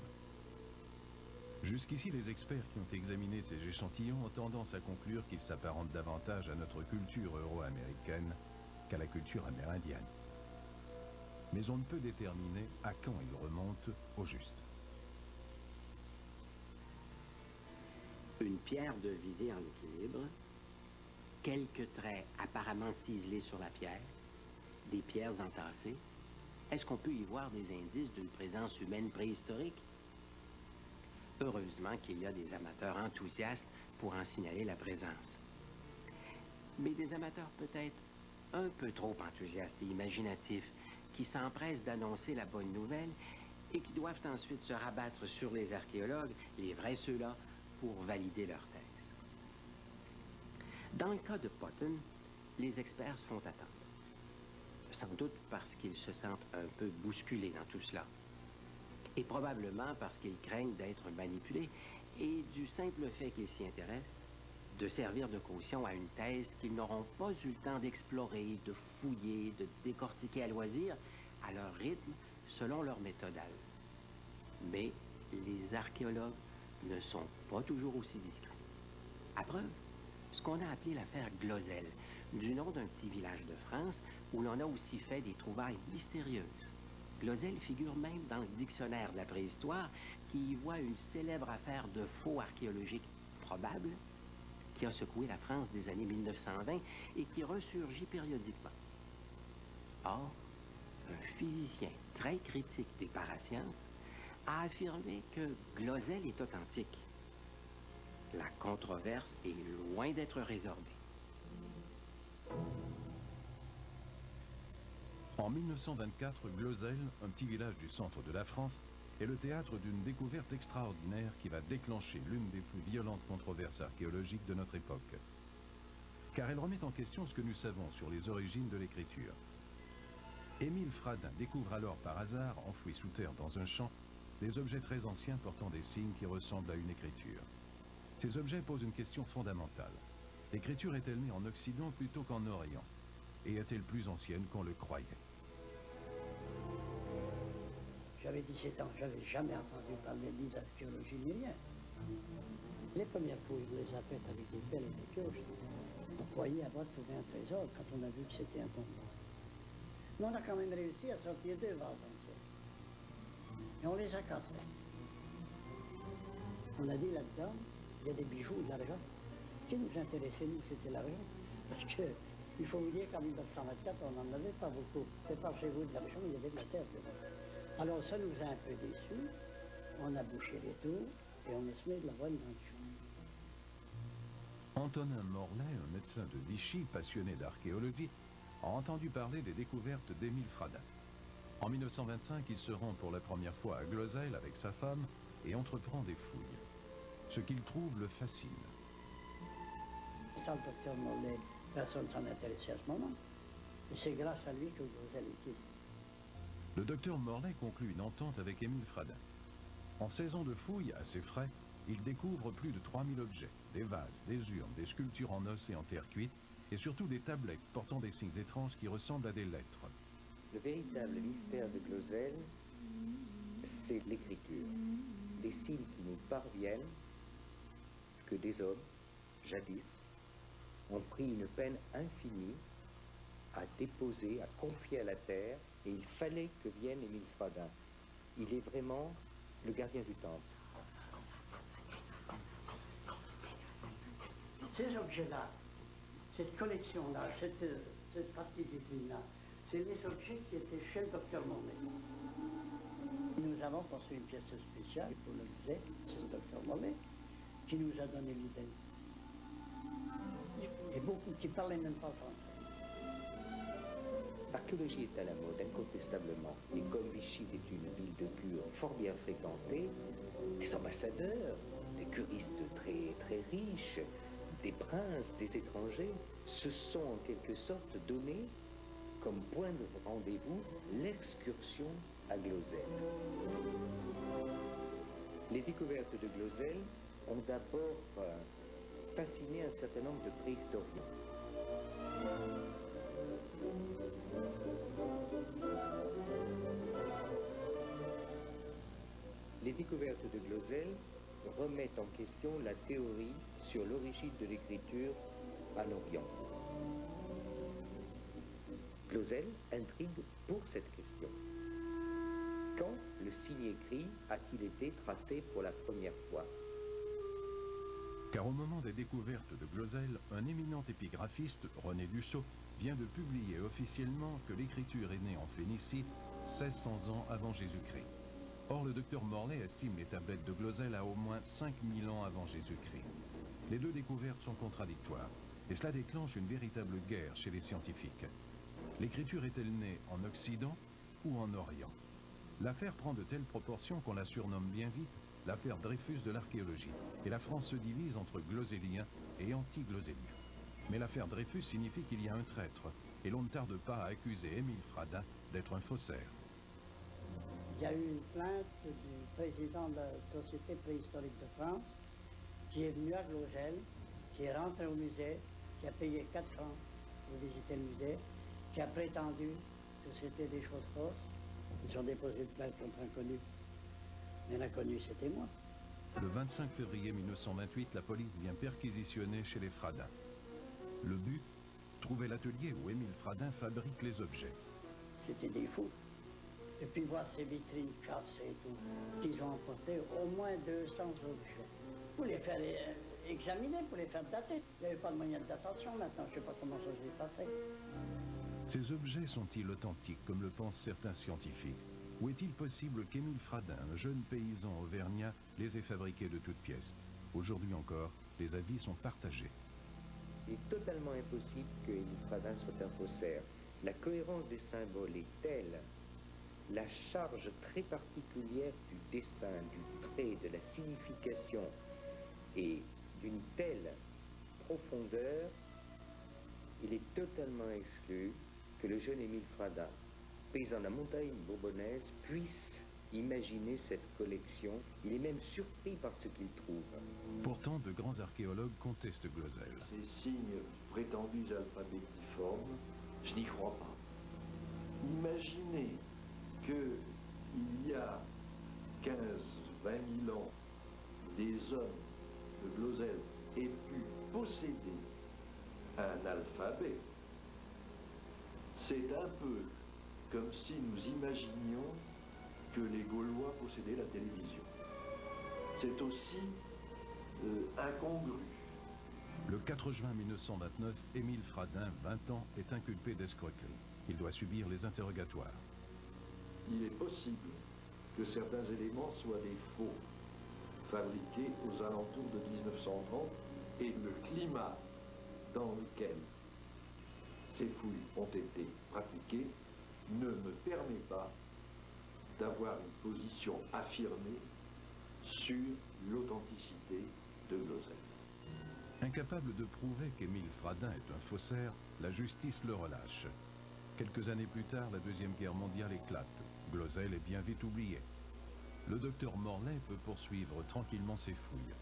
Jusqu'ici, les experts qui ont examiné ces échantillons ont tendance à conclure qu'ils s'apparentent davantage à notre culture euro-américaine qu'à la culture amérindienne. Mais on ne peut déterminer à quand ils remontent au juste. Une pierre de visée en équilibre, quelques traits apparemment ciselés sur la pierre, des pierres entassées. Est-ce qu'on peut y voir des indices d'une présence humaine préhistorique? Heureusement qu'il y a des amateurs enthousiastes pour en signaler la présence. Mais des amateurs peut-être un peu trop enthousiastes et imaginatifs qui s'empressent d'annoncer la bonne nouvelle et qui doivent ensuite se rabattre sur les archéologues, les vrais ceux-là, pour valider leur thèse. Dans le cas de Potton, les experts se font attendre. Sans doute parce qu'ils se sentent un peu bousculés dans tout cela. Et probablement parce qu'ils craignent d'être manipulés et du simple fait qu'ils s'y intéressent, de servir de caution à une thèse qu'ils n'auront pas eu le temps d'explorer, de fouiller, de décortiquer à loisir, à leur rythme, selon leur méthode à eux. Mais les archéologues ne sont pas toujours aussi discrets. À preuve, ce qu'on a appelé l'affaire Glosel, du nom d'un petit village de France où l'on a aussi fait des trouvailles mystérieuses. Glosel figure même dans le dictionnaire de la préhistoire qui y voit une célèbre affaire de faux archéologiques probables qui a secoué la France des années 1920 et qui ressurgit périodiquement. Or, un physicien très critique des parasciences a affirmé que Glosel est authentique. La controverse est loin d'être résorbée. En 1924, Glosel, un petit village du centre de la France, est le théâtre d'une découverte extraordinaire qui va déclencher l'une des plus violentes controverses archéologiques de notre époque. Car elle remet en question ce que nous savons sur les origines de l'écriture. Émile Fradin découvre alors par hasard, enfoui sous terre dans un champ, des objets très anciens portant des signes qui ressemblent à une écriture. Ces objets posent une question fondamentale. L'écriture est-elle née en Occident plutôt qu'en Orient? Et est-elle plus ancienne qu'on le croyait? J'avais 17 ans, j'avais jamais entendu parler ni d'archéologie ni rien. Les premières fouilles, on les a faites avec des pelles et des pioches. On croyait avoir trouvé un trésor quand on a vu que c'était un tombeau. Mais on a quand même réussi à sortir 2 vases entiers. Et on les a cassés. On a dit là-dedans, il y a des bijoux, de l'argent. Ce qui nous intéressait, nous, c'était l'argent. Parce que, il faut vous dire qu'en 1924, on n'en avait pas beaucoup. C'est pas chez vous de l'argent, il y avait de la terre dedans. Alors ça nous a un peu déçus. On a bouché les tours et on a semé de la bonne dans le champ. Antonin Morlet, un médecin de Vichy passionné d'archéologie, a entendu parler des découvertes d'Émile Fradin. En 1925, il se rend pour la première fois à Glozelle avec sa femme et entreprend des fouilles. Ce qu'il trouve le fascine. Sans le docteur Morlet, personne ne s'en intéressait à ce moment. Et c'est grâce à lui que Glozelle est ici. Le docteur Morlet conclut une entente avec Émile Fradin. En saison de fouilles, assez frais, il découvre plus de 3000 objets, des vases, des urnes, des sculptures en os et en terre cuite, et surtout des tablettes portant des signes étranges qui ressemblent à des lettres. Le véritable mystère de Glozelle, c'est l'écriture. Des signes qui nous parviennent que des hommes, jadis, ont pris une peine infinie à déposer, à confier à la terre, et il fallait que vienne Émile Fradin. Il est vraiment le gardien du temple. Ces objets-là, cette collection-là, cette partie du vitrine-là, c'est les objets qui étaient chez le docteur Morlet. Nous avons construit une pièce spéciale pour le musée, c'est le docteur Morlet qui nous a donné l'idée. Et beaucoup qui ne parlaient même pas français. L'archéologie est à la mode, incontestablement. Et comme Vichy est une ville de cure fort bien fréquentée, des ambassadeurs, des curistes très, très riches, des princes, des étrangers, se sont en quelque sorte donnés comme point de rendez-vous l'excursion à Glozelle. Les découvertes de Glozelle ont d'abord fasciné un certain nombre de préhistoriens. Les découvertes de Glozelle remettent en question la théorie sur l'origine de l'écriture en Orient. Glozelle intrigue pour cette question. Quand le signe écrit a-t-il été tracé pour la première fois? Car au moment des découvertes de Glozelle, un éminent épigraphiste, René Dussault, vient de publier officiellement que l'écriture est née en Phénicie 1600 ans avant Jésus-Christ. Or, le docteur Morlet estime les tablettes de Glozelle à au moins 5000 ans avant Jésus-Christ. Les deux découvertes sont contradictoires, et cela déclenche une véritable guerre chez les scientifiques. L'écriture est-elle née en Occident ou en Orient? L'affaire prend de telles proportions qu'on la surnomme bien vite l'affaire Dreyfus de l'archéologie, et la France se divise entre glozéliens et anti-glozéliens. Mais l'affaire Dreyfus signifie qu'il y a un traître, et l'on ne tarde pas à accuser Émile Fradin d'être un faussaire. Il y a eu une plainte du président de la Société préhistorique de France qui est venu à Glozelle, qui est rentré au musée, qui a payé 4 francs pour visiter le musée, qui a prétendu que c'était des choses fausses. Ils ont déposé une plainte contre inconnu. Mais l'inconnu, c'était moi. Le 25 février 1928, la police vient perquisitionner chez les Fradin. Le but, trouver l'atelier où Émile Fradin fabrique les objets. C'était des fous. Et puis voir ces vitrines cassées et tout, qu'ils ont emporté au moins 200 objets. Pour les faire examiner, pour les faire dater. Il n'y avait pas de moyen de datation maintenant, je ne sais pas comment ça s'est passé. Ces objets sont-ils authentiques, comme le pensent certains scientifiques? Ou est-il possible qu'Émile Fradin, un jeune paysan auvergnat, les ait fabriqués de toutes pièces? Aujourd'hui encore, les avis sont partagés. Il est totalement impossible que Émile Fradin soit un faussaire. La cohérence des symboles est telle, la charge très particulière du dessin, du trait, de la signification est d'une telle profondeur, il est totalement exclu que le jeune Émile Fradin, paysan de la montagne bourbonnaise, puisse imaginer cette collection. Il est même surpris par ce qu'il trouve. Pourtant, de grands archéologues contestent Glozelle. Ces signes prétendus alphabétiformes, je n'y crois pas. Imaginez qu'il y a 15-20 000 ans, des hommes de Glozelle aient pu posséder un alphabet. C'est un peu comme si nous imaginions que les Gaulois possédaient la télévision. C'est aussi incongru. Le 4 juin 1929, Émile Fradin, 20 ans, est inculpé d'escroquerie. Il doit subir les interrogatoires. Il est possible que certains éléments soient des faux, fabriqués aux alentours de 1930, et le climat dans lequel ces fouilles ont été pratiquées ne me permet pas d'avoir une position affirmée sur l'authenticité de Glozel. Incapable de prouver qu'Émile Fradin est un faussaire, la justice le relâche. Quelques années plus tard, la Deuxième Guerre mondiale éclate. Glozel est bien vite oublié. Le docteur Morlet peut poursuivre tranquillement ses fouilles.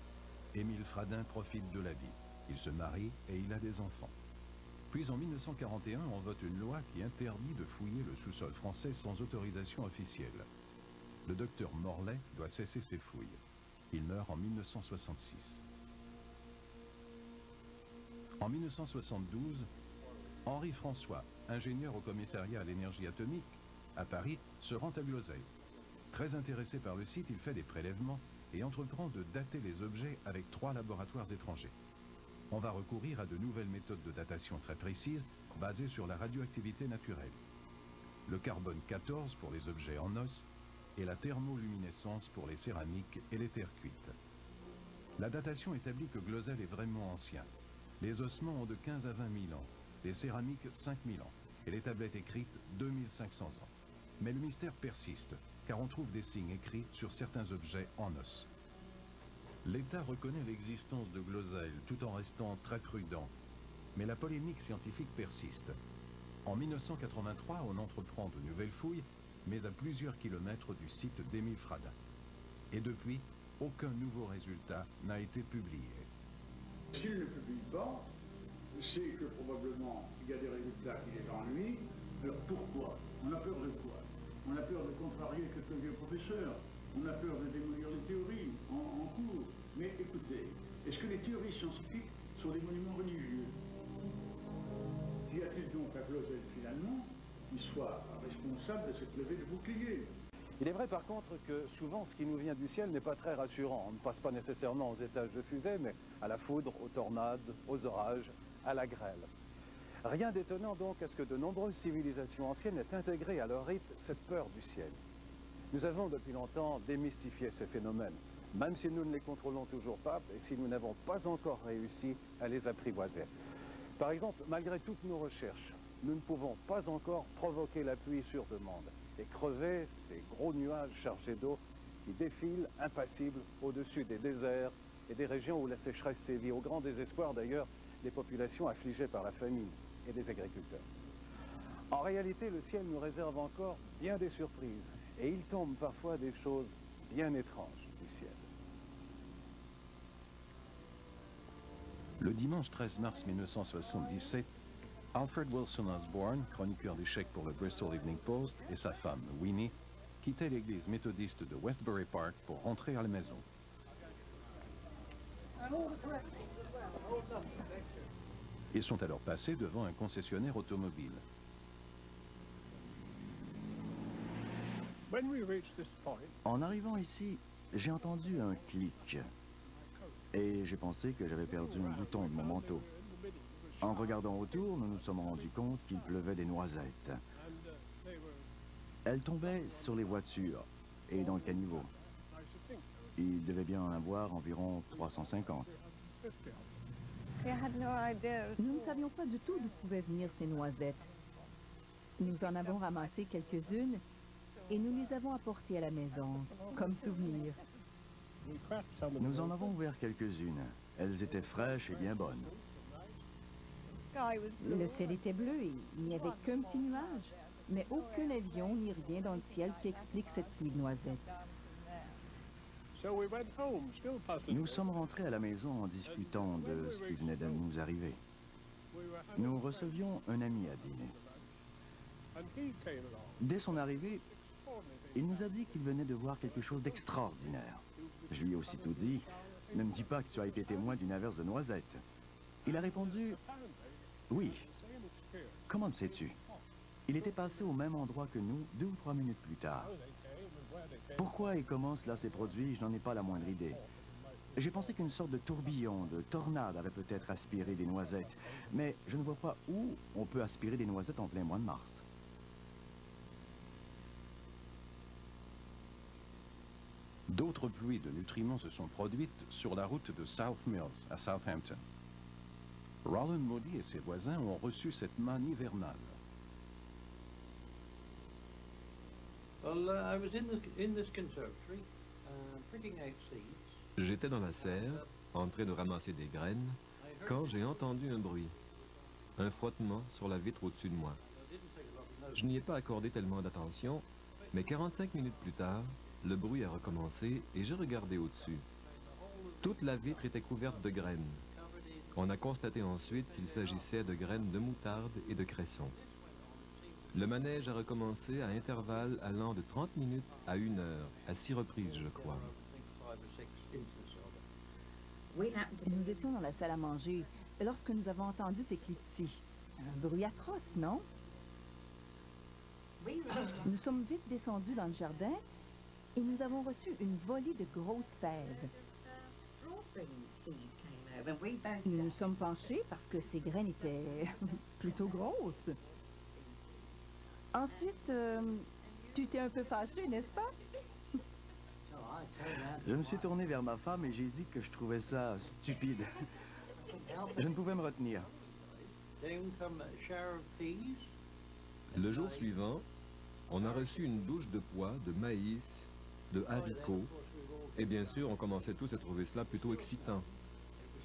Émile Fradin profite de la vie. Il se marie et il a des enfants. Puis en 1941, on vote une loi qui interdit de fouiller le sous-sol français sans autorisation officielle. Le docteur Morlet doit cesser ses fouilles. Il meurt en 1966. En 1972, Henri François, ingénieur au commissariat à l'énergie atomique, à Paris, se rend à Glozel. Très intéressé par le site, il fait des prélèvements et entreprend de dater les objets avec 3 laboratoires étrangers. On va recourir à de nouvelles méthodes de datation très précises, basées sur la radioactivité naturelle. Le carbone 14 pour les objets en os et la thermoluminescence pour les céramiques et les terres cuites. La datation établit que Glozel est vraiment ancien. Les ossements ont de 15 à 20 000 ans, les céramiques 5 000 ans et les tablettes écrites 2500 ans. Mais le mystère persiste, car on trouve des signes écrits sur certains objets en os. L'État reconnaît l'existence de Glozel tout en restant très prudent, mais la polémique scientifique persiste. En 1983, on entreprend de nouvelles fouilles, mais à plusieurs kilomètres du site d'Émile Fradin. Et depuis, aucun nouveau résultat n'a été publié. S'il ne publie pas, c'est que probablement il y a des résultats qui les ennuient. Alors pourquoi? On a peur de quoi? On a peur de contrarier quelques vieux professeurs. On a peur de démolir les théories en cours. Mais écoutez, est-ce que les théories scientifiques sont des monuments religieux? Qu'y a-t-il donc à Glozel finalement qui soit responsable de cette levée de bouclier? Il est vrai par contre que souvent ce qui nous vient du ciel n'est pas très rassurant. On ne passe pas nécessairement aux étages de fusée, mais à la foudre, aux tornades, aux orages, à la grêle. Rien d'étonnant donc à ce que de nombreuses civilisations anciennes aient intégré à leur rite cette peur du ciel. Nous avons depuis longtemps démystifié ces phénomènes, même si nous ne les contrôlons toujours pas et si nous n'avons pas encore réussi à les apprivoiser. Par exemple, malgré toutes nos recherches, nous ne pouvons pas encore provoquer la pluie sur demande et crever ces gros nuages chargés d'eau qui défilent impassibles au-dessus des déserts et des régions où la sécheresse sévit, au grand désespoir d'ailleurs des populations affligées par la famine et des agriculteurs. En réalité, le ciel nous réserve encore bien des surprises et il tombe parfois des choses bien étranges du ciel. Le dimanche 13 mars 1977, Alfred Wilson Osborne, chroniqueur d'échecs pour le Bristol Evening Post, et sa femme, Winnie, quittaient l'église méthodiste de Westbury Park pour rentrer à la maison. Ils sont alors passés devant un concessionnaire automobile. En arrivant ici, j'ai entendu un clic et j'ai pensé que j'avais perdu un bouton de mon manteau. En regardant autour, nous nous sommes rendus compte qu'il pleuvait des noisettes. Elles tombaient sur les voitures et dans le caniveau. Il devait bien en avoir environ 350. Nous ne savions pas du tout d'où pouvaient venir ces noisettes. Nous en avons ramassé quelques-unes et nous les avons apportées à la maison, comme souvenir. Nous en avons ouvert quelques-unes. Elles étaient fraîches et bien bonnes. Le ciel était bleu et il n'y avait qu'un petit nuage, mais aucun avion ni rien dans le ciel qui explique cette pluie de noisettes. Nous sommes rentrés à la maison en discutant de ce qui venait de nous arriver. Nous recevions un ami à dîner. Dès son arrivée, il nous a dit qu'il venait de voir quelque chose d'extraordinaire. Je lui ai aussitôt dit, « Ne me dis pas que tu as été témoin d'une averse de noisettes. » Il a répondu, « Oui. » Comment le sais-tu? Il était passé au même endroit que nous 2 ou 3 minutes plus tard. Pourquoi et comment cela s'est produit, je n'en ai pas la moindre idée. J'ai pensé qu'une sorte de tourbillon, de tornade avait peut-être aspiré des noisettes, mais je ne vois pas où on peut aspirer des noisettes en plein mois de mars. D'autres pluies de nutriments se sont produites sur la route de South Mills à Southampton. Roland Moody et ses voisins ont reçu cette manne hivernale. Well, I was in this conservatory, picking out seeds. J'étais dans la serre, en train de ramasser des graines, quand j'ai entendu un bruit. Un frottement sur la vitre au-dessus de moi. Je n'y ai pas accordé tellement d'attention, mais 45 minutes plus tard, le bruit a recommencé et j'ai regardé au-dessus. Toute la vitre était couverte de graines. On a constaté ensuite qu'il s'agissait de graines de moutarde et de cresson. Le manège a recommencé à intervalles allant de 30 minutes à 1 heure, à 6 reprises, je crois. Nous étions dans la salle à manger lorsque nous avons entendu ces cliquetis. Un bruit atroce, non? Nous sommes vite descendus dans le jardin et nous avons reçu une volée de grosses fèves. Nous nous sommes penchés parce que ces graines étaient plutôt grosses. Ensuite, tu t'es un peu fâché, n'est-ce pas? Je me suis tourné vers ma femme et j'ai dit que je trouvais ça stupide. Je ne pouvais me retenir. Le jour suivant, on a reçu une douche de pois, de maïs, de haricots, et bien sûr, on commençait tous à trouver cela plutôt excitant.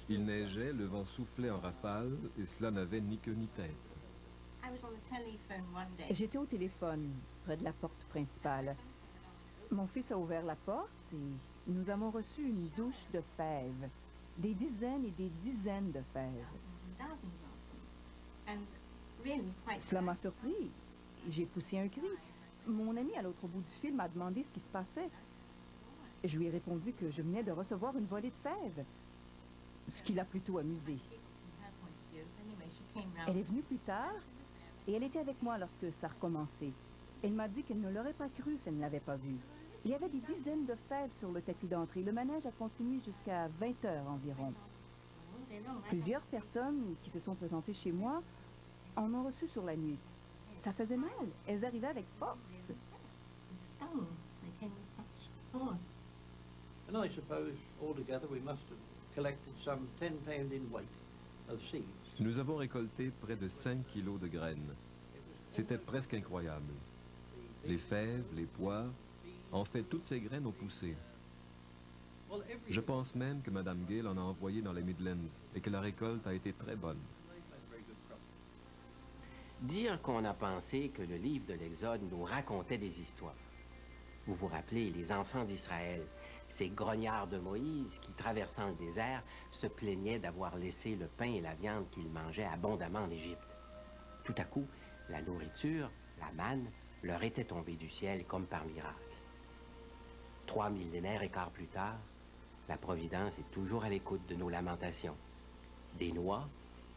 Il neigeait, le vent soufflait en rafales, et cela n'avait ni queue ni tête. J'étais au téléphone, près de la porte principale. Mon fils a ouvert la porte et nous avons reçu une douche de fèves. Des dizaines et des dizaines de fèves. Cela m'a surpris. J'ai poussé un cri. Mon ami à l'autre bout du fil m'a demandé ce qui se passait. Je lui ai répondu que je venais de recevoir une volée de fèves, ce qui l'a plutôt amusé. Elle est venue plus tard et elle était avec moi lorsque ça a recommencé. Elle m'a dit qu'elle ne l'aurait pas cru si elle ne l'avait pas vu. Il y avait des dizaines de fèves sur le tapis d'entrée. Le manège a continué jusqu'à 20 heures environ. Plusieurs personnes qui se sont présentées chez moi en ont reçu sur la nuit. Ça faisait mal. Elles arrivaient avec force. And I suppose altogether we must have collected some 10 pounds in weight of seeds. Nous avons récolté près de 5 kilos de graines. C'était presque incroyable. Les fèves, les pois, en fait, toutes ces graines ont poussé. Je pense même que Mme Gale en a envoyé dans les Midlands et que la récolte a été très bonne. Dire qu'on a pensé que le livre de l'Exode nous racontait des histoires. Vous vous rappelez, les enfants d'Israël, ces grognards de Moïse qui, traversant le désert, se plaignaient d'avoir laissé le pain et la viande qu'ils mangeaient abondamment en Égypte. Tout à coup, la nourriture, la manne, leur était tombée du ciel comme par miracle. 3 millénaires et quart plus tard, la Providence est toujours à l'écoute de nos lamentations. Des noix,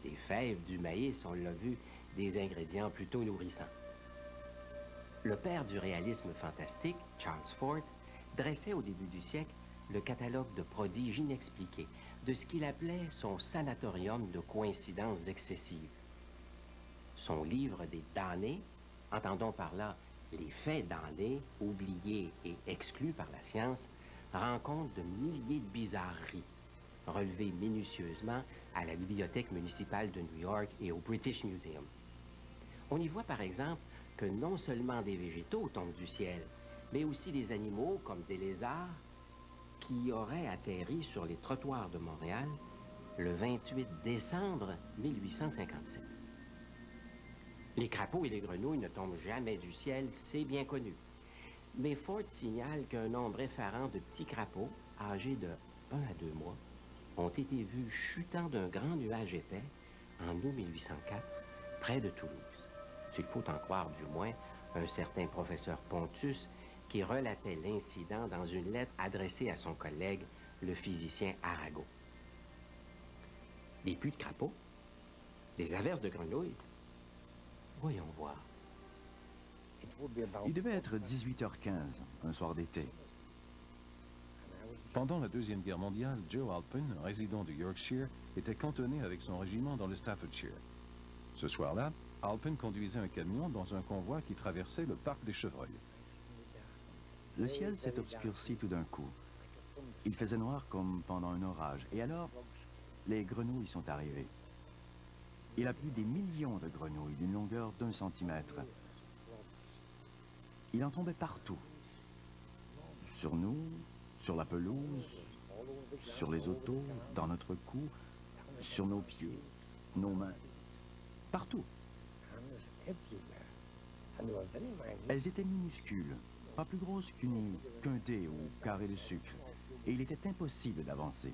des fèves, du maïs, on l'a vu, des ingrédients plutôt nourrissants. Le père du réalisme fantastique, Charles Fort, dressait au début du siècle le catalogue de prodiges inexpliqués, de ce qu'il appelait son sanatorium de coïncidences excessives. Son livre des damnés, entendons par là les faits damnés, oubliés et exclus par la science, rend compte de milliers de bizarreries, relevées minutieusement à la Bibliothèque municipale de New York et au British Museum. On y voit par exemple que non seulement des végétaux tombent du ciel, mais aussi des animaux comme des lézards qui auraient atterri sur les trottoirs de Montréal le 28 décembre 1857. Les crapauds et les grenouilles ne tombent jamais du ciel, c'est bien connu. Mais Ford signale qu'un nombre effarant de petits crapauds, âgés de 1 à 2 mois, ont été vus chutant d'un grand nuage épais en août 1804, près de Toulouse. S'il faut en croire du moins un certain professeur Pontus qui relatait l'incident dans une lettre adressée à son collègue, le physicien Arago. Des puits de crapauds? Des averses de grenouilles? Voyons voir. Il devait être 18h15, un soir d'été. Pendant la Deuxième Guerre mondiale, Joe Alpin, résident du Yorkshire, était cantonné avec son régiment dans le Staffordshire. Ce soir-là, Alpin conduisait un camion dans un convoi qui traversait le parc des Chevreuils. Le ciel s'est obscurci tout d'un coup. Il faisait noir comme pendant un orage. Et alors, les grenouilles sont arrivées. Il a plu des millions de grenouilles d'une longueur d'1 centimètre. Il en tombait partout. Sur nous, sur la pelouse, sur les autos, dans notre cou, sur nos pieds, nos mains, partout. Elles étaient minuscules, pas plus grosses qu'un dé ou carré de sucre, et il était impossible d'avancer.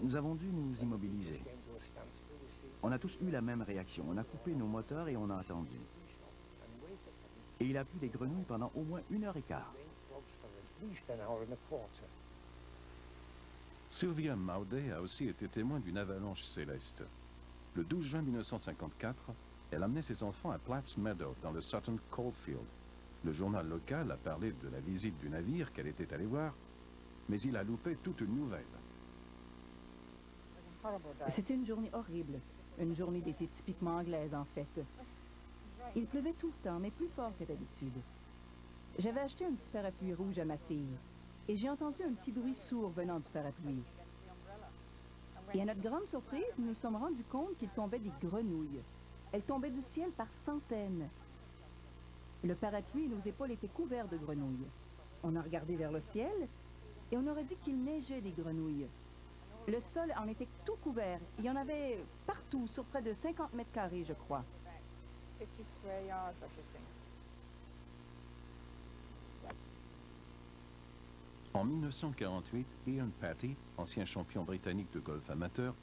Nous avons dû nous immobiliser. On a tous eu la même réaction. On a coupé nos moteurs et on a attendu. Et il a plu des grenouilles pendant au moins 1h15. Sylvia Maudet a aussi été témoin d'une avalanche céleste. Le 12 juin 1954, elle amenait ses enfants à Platts Meadow, dans le Sutton Coldfield. Le journal local a parlé de la visite du navire qu'elle était allée voir, mais il a loupé toute une nouvelle. C'était une journée horrible, une journée d'été typiquement anglaise en fait. Il pleuvait tout le temps, mais plus fort que d'habitude. J'avais acheté un petit parapluie rouge à ma fille, et j'ai entendu un petit bruit sourd venant du parapluie. Et à notre grande surprise, nous nous sommes rendus compte qu'il tombait des grenouilles. Elles tombaient du ciel par centaines. Le parapluie et nos épaules étaient couverts de grenouilles. On a regardé vers le ciel, et on aurait dit qu'il neigeait des grenouilles. Le sol en était tout couvert. Il y en avait partout, sur près de 50 mètres carrés, je crois. En 1948, Ian Patty, ancien champion britannique de golf amateur,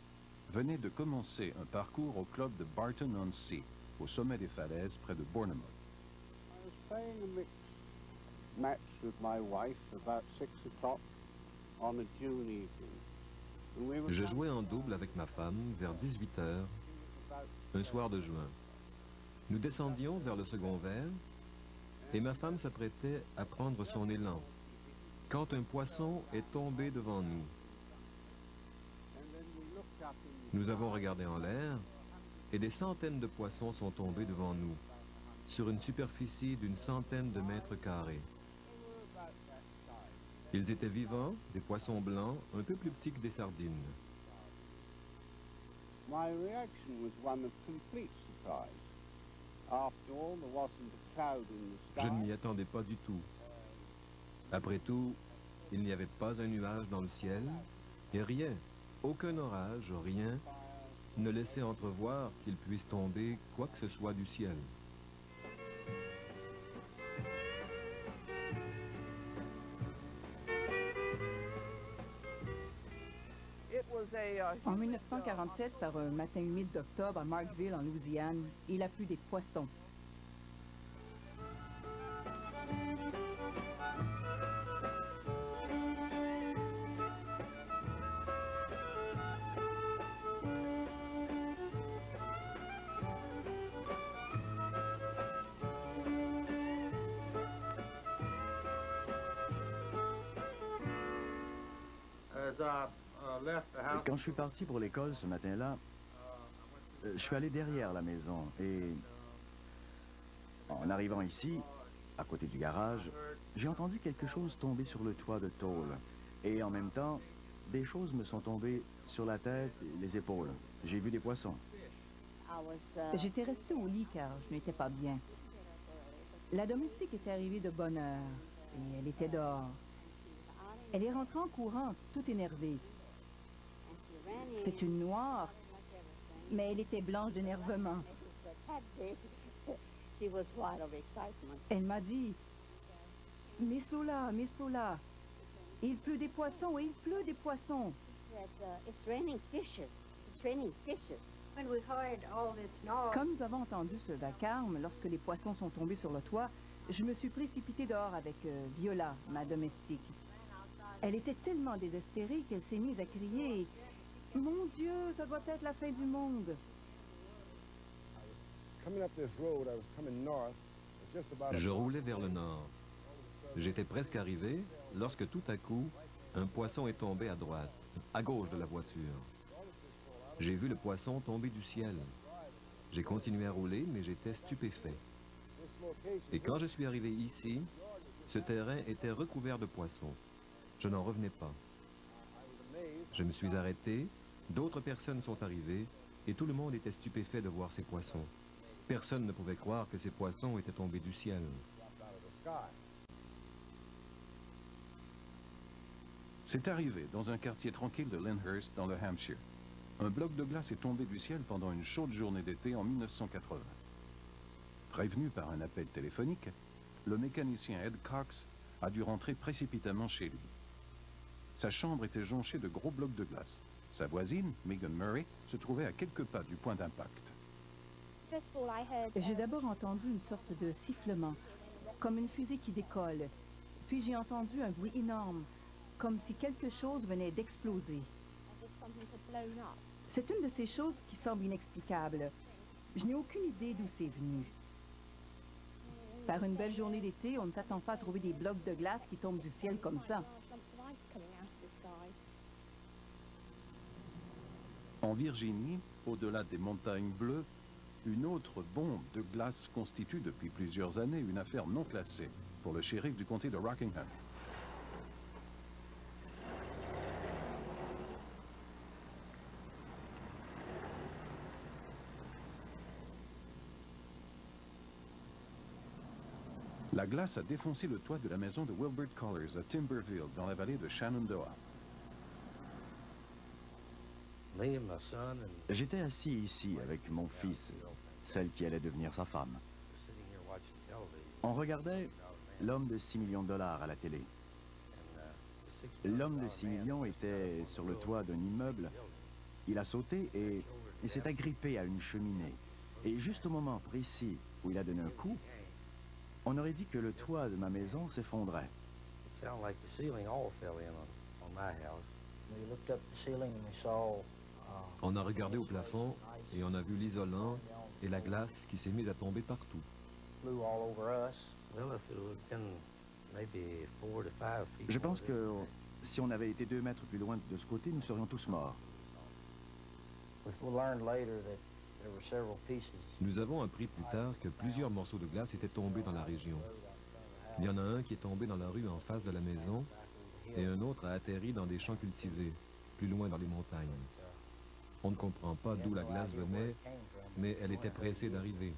venait de commencer un parcours au club de Barton-on-Sea, au sommet des falaises près de Bournemouth. I was playing a mixed match with my wife about 6 o'clock on a June evening. Je jouais en double avec ma femme vers 18 h, un soir de juin. Nous descendions vers le second verre et ma femme s'apprêtait à prendre son élan quand un poisson est tombé devant nous. Nous avons regardé en l'air et des centaines de poissons sont tombés devant nous, sur une superficie d'une centaine de mètres carrés. Ils étaient vivants, des poissons blancs, un peu plus petits que des sardines. My reaction was one of complete surprise. After all, there wasn't a cloud in the sky. Je ne m'y attendais pas du tout. Après tout, il n'y avait pas un nuage dans le ciel, et rien, aucun orage, rien, ne laissait entrevoir qu'il puisse tomber quoi que ce soit du ciel. En 1947, par un matin humide d'octobre à Markville, en Louisiane, il a plu des poissons. Quand je suis parti pour l'école ce matin-là, je suis allé derrière la maison et en arrivant ici, à côté du garage, j'ai entendu quelque chose tomber sur le toit de tôle et en même temps, des choses me sont tombées sur la tête et les épaules. J'ai vu des poissons. J'étais restée au lit car je n'étais pas bien. La domestique était arrivée de bonne heure et elle était dehors. Elle est rentrée en courant, toute énervée. C'est une noire, mais elle était blanche d'énervement. Elle m'a dit, « Miss Lola, il pleut des poissons et il pleut des poissons. » Quand nous avons entendu ce vacarme, lorsque les poissons sont tombés sur le toit, je me suis précipitée dehors avec Viola, ma domestique. Elle était tellement désespérée qu'elle s'est mise à crier « Mon Dieu, ça doit être la fin du monde !» Je roulais vers le nord. J'étais presque arrivé lorsque tout à coup, un poisson est tombé à droite, à gauche de la voiture. J'ai vu le poisson tomber du ciel. J'ai continué à rouler, mais j'étais stupéfait. Et quand je suis arrivé ici, ce terrain était recouvert de poissons. Je n'en revenais pas. Je me suis arrêté, d'autres personnes sont arrivées, et tout le monde était stupéfait de voir ces poissons. Personne ne pouvait croire que ces poissons étaient tombés du ciel. C'est arrivé dans un quartier tranquille de Lyndhurst, dans le Hampshire. Un bloc de glace est tombé du ciel pendant une chaude journée d'été en 1980. Prévenu par un appel téléphonique, le mécanicien Ed Cox a dû rentrer précipitamment chez lui. Sa chambre était jonchée de gros blocs de glace. Sa voisine, Megan Murray, se trouvait à quelques pas du point d'impact. J'ai d'abord entendu une sorte de sifflement, comme une fusée qui décolle. Puis j'ai entendu un bruit énorme, comme si quelque chose venait d'exploser. C'est une de ces choses qui semblent inexplicables. Je n'ai aucune idée d'où c'est venu. Par une belle journée d'été, on ne s'attend pas à trouver des blocs de glace qui tombent du ciel comme ça. En Virginie, au-delà des montagnes bleues, une autre bombe de glace constitue depuis plusieurs années une affaire non classée pour le shérif du comté de Rockingham. La glace a défoncé le toit de la maison de Wilbert Collars à Timberville, dans la vallée de Shenandoah. J'étais assis ici avec mon fils, celle qui allait devenir sa femme. On regardait l'homme de 6 millions de dollars à la télé. L'homme de 6 millions était sur le toit d'un immeuble. Il a sauté et s'est agrippé à une cheminée. Et juste au moment précis où il a donné un coup, on aurait dit que le toit de ma maison s'effondrait. On a regardé au plafond et on a vu l'isolant et la glace qui s'est mise à tomber partout. Je pense que si on avait été 2 mètres plus loin de ce côté, nous serions tous morts. Nous avons appris plus tard que plusieurs morceaux de glace étaient tombés dans la région. Il y en a un qui est tombé dans la rue en face de la maison et un autre a atterri dans des champs cultivés, plus loin dans les montagnes. On ne comprend pas d'où la glace venait, mais elle était pressée d'arriver.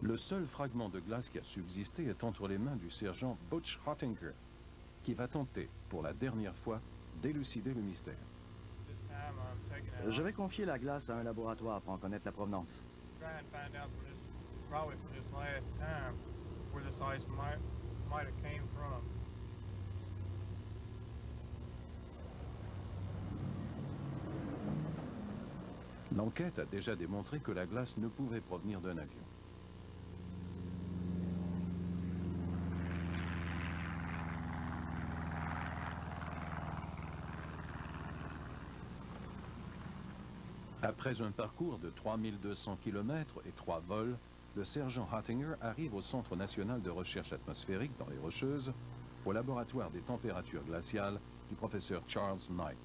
Le seul fragment de glace qui a subsisté est entre les mains du sergent Butch Hottinger, qui va tenter, pour la dernière fois, d'élucider le mystère. Je vais confier la glace à un laboratoire pour en connaître la provenance. L'enquête a déjà démontré que la glace ne pouvait provenir d'un avion. Après un parcours de 3200 km et 3 vols, le sergent Hottinger arrive au Centre national de recherche atmosphérique dans les Rocheuses, au laboratoire des températures glaciales du professeur Charles Knight.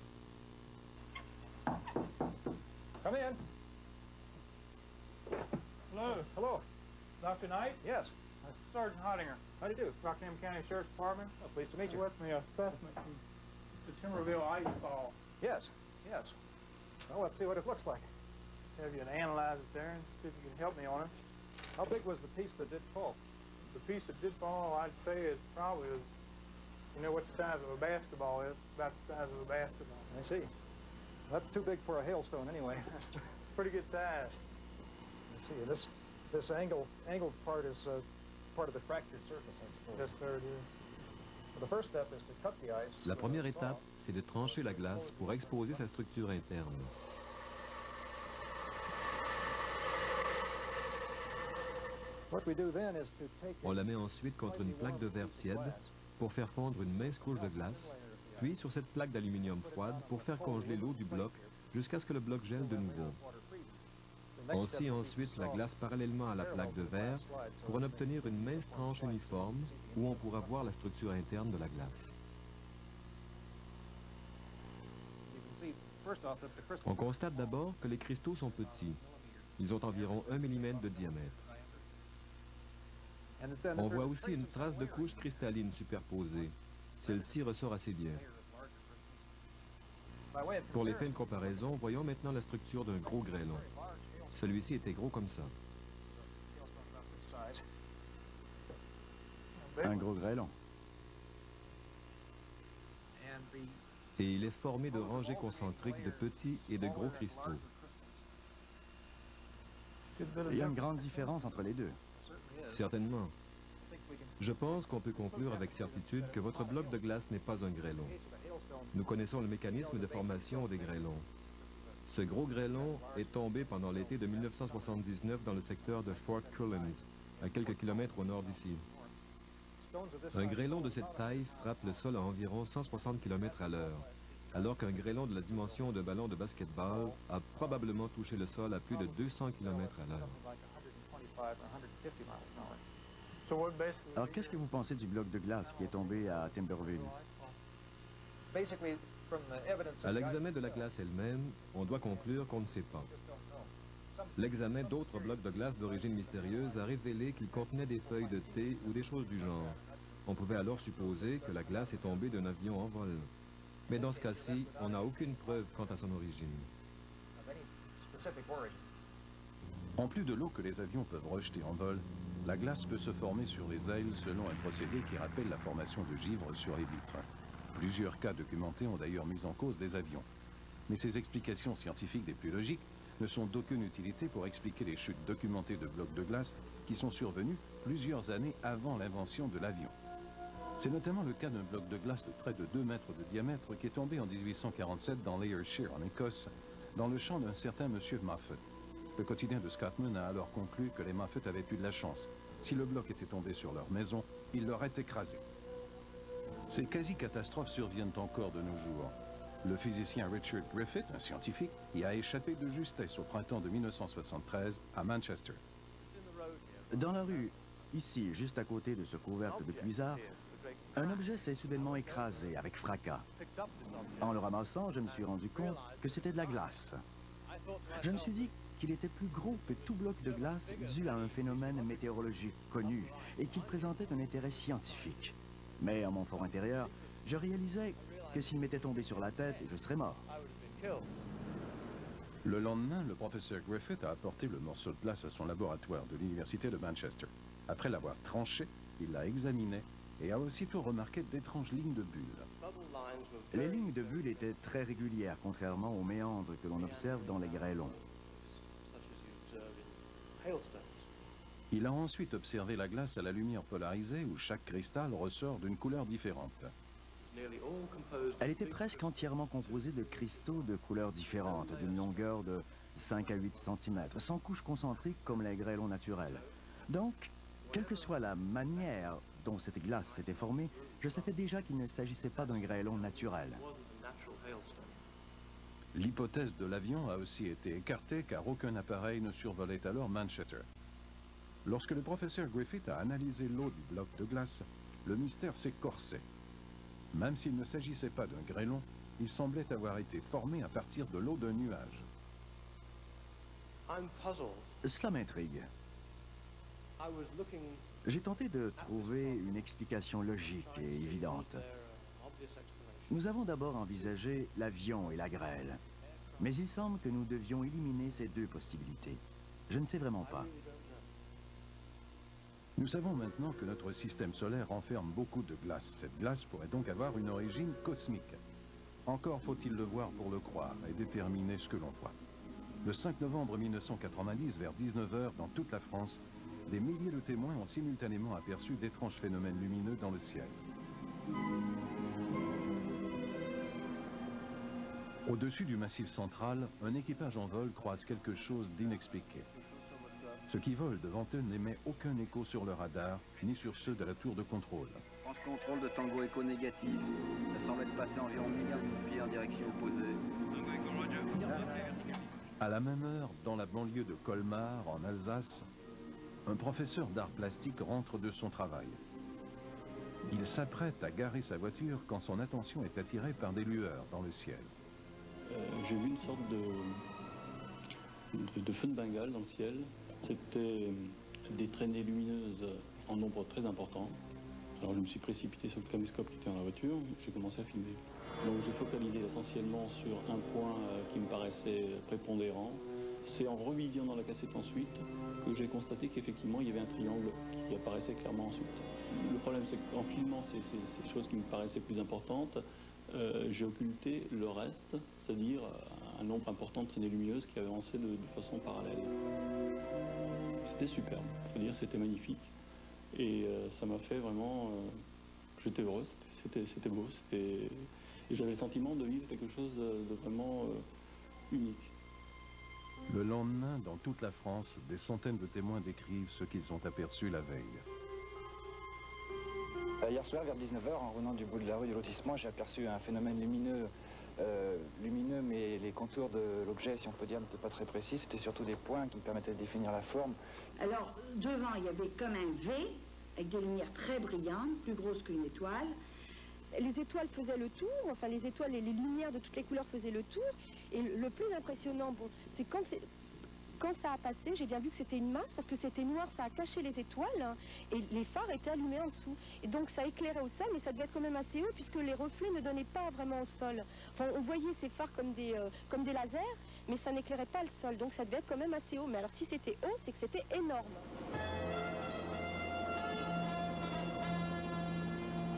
Come in. Hello. Hello. Dr. Knight? Yes. Sergeant Hottinger. How do you do? Rockingham County Sheriff's Department. Oh, pleased to meet you. With me a specimen from the Timberville ice fall. Yes. Yes. Well, let's see what it looks like. Have you analyze it there and see if you can help me on it. How big was the piece that did fall? The piece that did fall, I'd say it probably is, you know what the size of a basketball is? About the size of a basketball. I see. That's too big for a hailstone anyway. Pretty good size. I see. This angled part is part of the fractured surface, I suppose. Yes, sir, it is. Well, the first step is to cut the ice. La première étape, c'est de trancher la glace pour exposer sa structure interne. On la met ensuite contre une plaque de verre tiède pour faire fondre une mince couche de glace, puis sur cette plaque d'aluminium froide pour faire congeler l'eau du bloc jusqu'à ce que le bloc gèle de nouveau. On scie ensuite la glace parallèlement à la plaque de verre pour en obtenir une mince tranche uniforme où on pourra voir la structure interne de la glace. On constate d'abord que les cristaux sont petits. Ils ont environ 1 mm de diamètre. On voit aussi une trace de couche cristalline superposée. Celle-ci ressort assez bien. Pour les fins de comparaison, voyons maintenant la structure d'un gros grêlon. Celui-ci était gros comme ça. Un gros grêlon. Et il est formé de rangées concentriques de petits et de gros cristaux. Il y a une grande différence entre les deux. Certainement. Je pense qu'on peut conclure avec certitude que votre bloc de glace n'est pas un grêlon. Nous connaissons le mécanisme de formation des grêlons. Ce gros grêlon est tombé pendant l'été de 1979 dans le secteur de Fort Collins, à quelques kilomètres au nord d'ici. Un grêlon de cette taille frappe le sol à environ 160 km à l'heure, alors qu'un grêlon de la dimension de ballon de basketball a probablement touché le sol à plus de 200 km à l'heure. Alors qu'est-ce que vous pensez du bloc de glace qui est tombé à Timberville? À l'examen de la glace elle-même, on doit conclure qu'on ne sait pas. L'examen d'autres blocs de glace d'origine mystérieuse a révélé qu'ils contenaient des feuilles de thé ou des choses du genre. On pouvait alors supposer que la glace est tombée d'un avion en vol. Mais dans ce cas-ci, on n'a aucune preuve quant à son origine. En plus de l'eau que les avions peuvent rejeter en vol, la glace peut se former sur les ailes selon un procédé qui rappelle la formation de givre sur les vitres. Plusieurs cas documentés ont d'ailleurs mis en cause des avions. Mais ces explications scientifiques des plus logiques ne sont d'aucune utilité pour expliquer les chutes documentées de blocs de glace qui sont survenues plusieurs années avant l'invention de l'avion. C'est notamment le cas d'un bloc de glace de près de 2 mètres de diamètre qui est tombé en 1847 dans l'Ayrshire en Écosse, dans le champ d'un certain monsieur Moffat. Le quotidien de Scotland a alors conclu que les Moffat avaient eu de la chance. Si le bloc était tombé sur leur maison, il l'aurait écrasé. Ces quasi-catastrophes surviennent encore de nos jours. Le physicien Richard Griffith, un scientifique, y a échappé de justesse au printemps de 1973 à Manchester. Dans la rue, ici, juste à côté de ce couvercle de puisard, un objet s'est soudainement écrasé avec fracas. En le ramassant, je me suis rendu compte que c'était de la glace. Je me suis dit qu'il était plus gros que tout bloc de glace dû à un phénomène météorologique connu et qu'il présentait un intérêt scientifique. Mais à mon fort intérieur, je réalisais que s'il m'était tombé sur la tête, je serais mort. Le lendemain, le professeur Griffith a apporté le morceau de glace à son laboratoire de l'université de Manchester. Après l'avoir tranché, il l'a examiné et a aussitôt remarqué d'étranges lignes de bulles. Les lignes de bulles étaient très régulières, contrairement aux méandres que l'on observe dans les grêlons. Il a ensuite observé la glace à la lumière polarisée où chaque cristal ressort d'une couleur différente. Elle était presque entièrement composée de cristaux de couleurs différentes, d'une longueur de 5 à 8 cm, sans couche concentrique comme les grêlons naturels. Donc, quelle que soit la manière dont cette glace s'était formée, je savais déjà qu'il ne s'agissait pas d'un grêlon naturel. L'hypothèse de l'avion a aussi été écartée car aucun appareil ne survolait alors Manchester. Lorsque le professeur Griffith a analysé l'eau du bloc de glace, le mystère s'est corsé. Même s'il ne s'agissait pas d'un grêlon, il semblait avoir été formé à partir de l'eau d'un nuage. Cela m'intrigue. J'ai tenté de trouver une explication logique et évidente. Nous avons d'abord envisagé l'avion et la grêle, mais il semble que nous devions éliminer ces deux possibilités. Je ne sais vraiment pas. Nous savons maintenant que notre système solaire renferme beaucoup de glace. Cette glace pourrait donc avoir une origine cosmique. Encore faut-il le voir pour le croire et déterminer ce que l'on voit. Le 5 novembre 1990, vers 19 h, dans toute la France, des milliers de témoins ont simultanément aperçu d'étranges phénomènes lumineux dans le ciel. Au-dessus du Massif central, un équipage en vol croise quelque chose d'inexpliqué. Ce qui vole devant eux n'émet aucun écho sur le radar, ni sur ceux de la tour de contrôle. France contrôle de Tango Echo négatif. Ça semble être passé environ 1 milliard de pieds en direction opposée. À la même heure, dans la banlieue de Colmar, en Alsace, un professeur d'art plastique rentre de son travail. Il s'apprête à garer sa voiture quand son attention est attirée par des lueurs dans le ciel. J'ai vu une sorte de feu de Bengale dans le ciel. C'était des traînées lumineuses en nombre très important. Alors je me suis précipité sur le caméscope qui était dans la voiture, j'ai commencé à filmer. Donc j'ai focalisé essentiellement sur un point qui me paraissait prépondérant. C'est en revisionnant la cassette ensuite que j'ai constaté qu'effectivement il y avait un triangle qui apparaissait clairement ensuite. Le problème c'est qu'en filmant ces choses qui me paraissaient plus importantes, j'ai occulté le reste, c'est-à-dire un nombre important de traînées lumineuses qui avançaient de façon parallèle. C'était superbe, je veux dire c'était magnifique. Et ça m'a fait vraiment... j'étais heureux, c'était beau, et j'avais le sentiment de vivre quelque chose de vraiment unique. Le lendemain, dans toute la France, des centaines de témoins décrivent ce qu'ils ont aperçu la veille. Hier soir, vers 19h, en revenant du bout de la rue du lotissement, j'ai aperçu un phénomène lumineux, mais les contours de l'objet, si on peut dire, n'étaient pas très précis. C'était surtout des points qui me permettaient de définir la forme. Alors, devant, il y avait comme un V, avec des lumières très brillantes, plus grosses qu'une étoile. Les étoiles faisaient le tour, enfin les étoiles et les lumières de toutes les couleurs faisaient le tour. Et le plus impressionnant, bon, c'est quand ça a passé, j'ai bien vu que c'était une masse, parce que c'était noir, ça a caché les étoiles, hein, et les phares étaient allumés en dessous. Et donc ça éclairait au sol, mais ça devait être quand même assez haut, puisque les reflets ne donnaient pas vraiment au sol. Enfin, on voyait ces phares comme des lasers, mais ça n'éclairait pas le sol, donc ça devait être quand même assez haut. Mais alors si c'était haut, c'est que c'était énorme.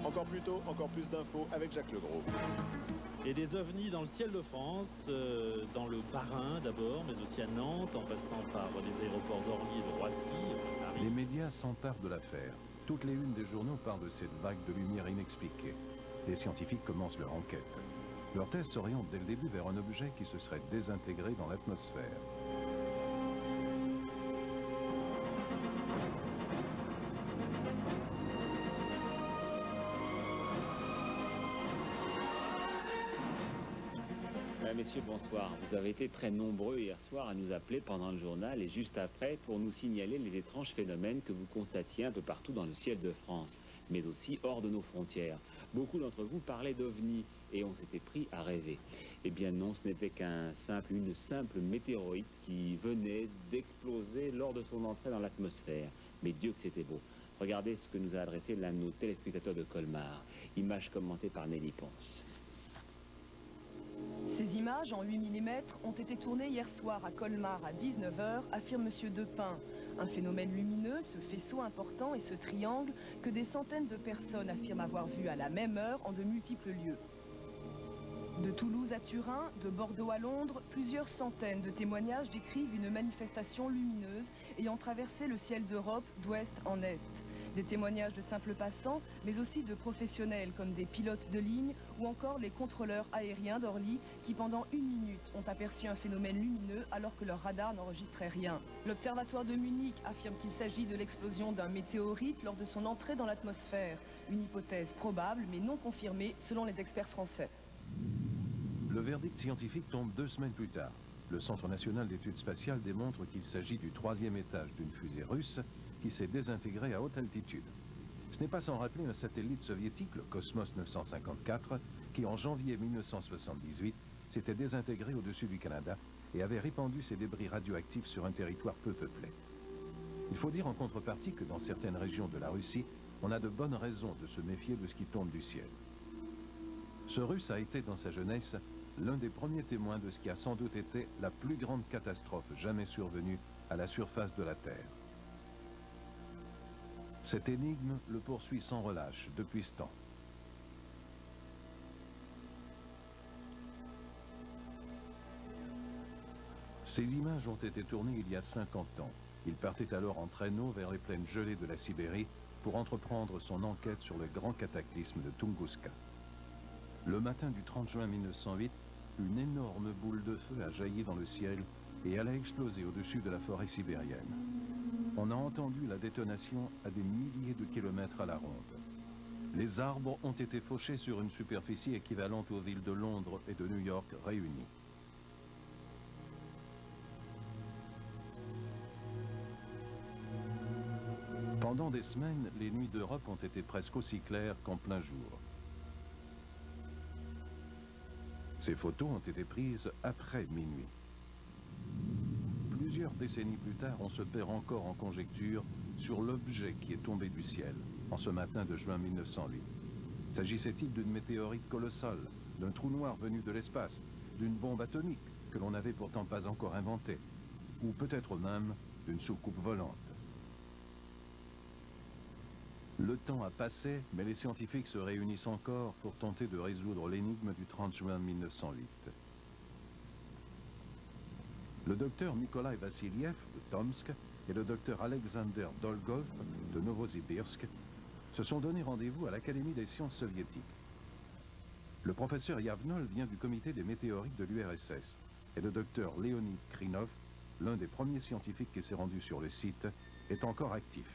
Encore plus tôt, encore plus d'infos avec Jacques Legros. Et des ovnis dans le ciel de France, dans le Bas-Rhin d'abord, mais aussi à Nantes, en passant par les aéroports d'Orly et de Roissy. Les médias s'emparent de l'affaire. Toutes les unes des journaux parlent de cette vague de lumière inexpliquée. Les scientifiques commencent leur enquête. Leur thèse s'oriente dès le début vers un objet qui se serait désintégré dans l'atmosphère. Messieurs, bonsoir. Vous avez été très nombreux hier soir à nous appeler pendant le journal et juste après pour nous signaler les étranges phénomènes que vous constatiez un peu partout dans le ciel de France, mais aussi hors de nos frontières. Beaucoup d'entre vous parlaient d'ovnis et on s'était pris à rêver. Eh bien non, ce n'était une simple météorite qui venait d'exploser lors de son entrée dans l'atmosphère. Mais Dieu que c'était beau. Regardez ce que nous a adressé l'un de nos téléspectateurs de Colmar. Image commentée par Nelly Ponce. Ces images en 8 mm ont été tournées hier soir à Colmar à 19h, affirme M. Depin. Un phénomène lumineux, ce faisceau important et ce triangle que des centaines de personnes affirment avoir vu à la même heure en de multiples lieux. De Toulouse à Turin, de Bordeaux à Londres, plusieurs centaines de témoignages décrivent une manifestation lumineuse ayant traversé le ciel d'Europe d'ouest en est. Des témoignages de simples passants, mais aussi de professionnels comme des pilotes de ligne ou encore les contrôleurs aériens d'Orly qui pendant 1 minute ont aperçu un phénomène lumineux alors que leur radar n'enregistrait rien. L'Observatoire de Munich affirme qu'il s'agit de l'explosion d'un météorite lors de son entrée dans l'atmosphère. Une hypothèse probable mais non confirmée selon les experts français. Le verdict scientifique tombe 2 semaines plus tard. Le Centre national d'études spatiales démontre qu'il s'agit du 3e étage d'une fusée russe qui s'est désintégré à haute altitude. Ce n'est pas sans rappeler un satellite soviétique, le Cosmos 954, qui en janvier 1978 s'était désintégré au-dessus du Canada et avait répandu ses débris radioactifs sur un territoire peu peuplé. Il faut dire en contrepartie que dans certaines régions de la Russie, on a de bonnes raisons de se méfier de ce qui tombe du ciel. Ce Russe a été dans sa jeunesse l'un des premiers témoins de ce qui a sans doute été la plus grande catastrophe jamais survenue à la surface de la Terre. Cette énigme le poursuit sans relâche depuis ce temps. Ces images ont été tournées il y a 50 ans. Il partait alors en traîneau vers les plaines gelées de la Sibérie pour entreprendre son enquête sur le grand cataclysme de Tunguska. Le matin du 30 juin 1908, une énorme boule de feu a jailli dans le ciel et elle a explosé au-dessus de la forêt sibérienne. On a entendu la détonation à des milliers de kilomètres à la ronde. Les arbres ont été fauchés sur une superficie équivalente aux villes de Londres et de New York réunies. Pendant des semaines, les nuits d'Europe ont été presque aussi claires qu'en plein jour. Ces photos ont été prises après minuit. Plusieurs décennies plus tard, on se perd encore en conjecture sur l'objet qui est tombé du ciel en ce matin de juin 1908. S'agissait-il d'une météorite colossale, d'un trou noir venu de l'espace, d'une bombe atomique que l'on n'avait pourtant pas encore inventée, ou peut-être même d'une soucoupe volante? Le temps a passé, mais les scientifiques se réunissent encore pour tenter de résoudre l'énigme du 30 juin 1908. Le docteur Nikolai Vassiliev de Tomsk et le docteur Alexander Dolgov de Novosibirsk se sont donné rendez-vous à l'Académie des sciences soviétiques. Le professeur Yavnol vient du comité des météorites de l'URSS et le docteur Leonid Krinov, l'un des premiers scientifiques qui s'est rendu sur le site, est encore actif.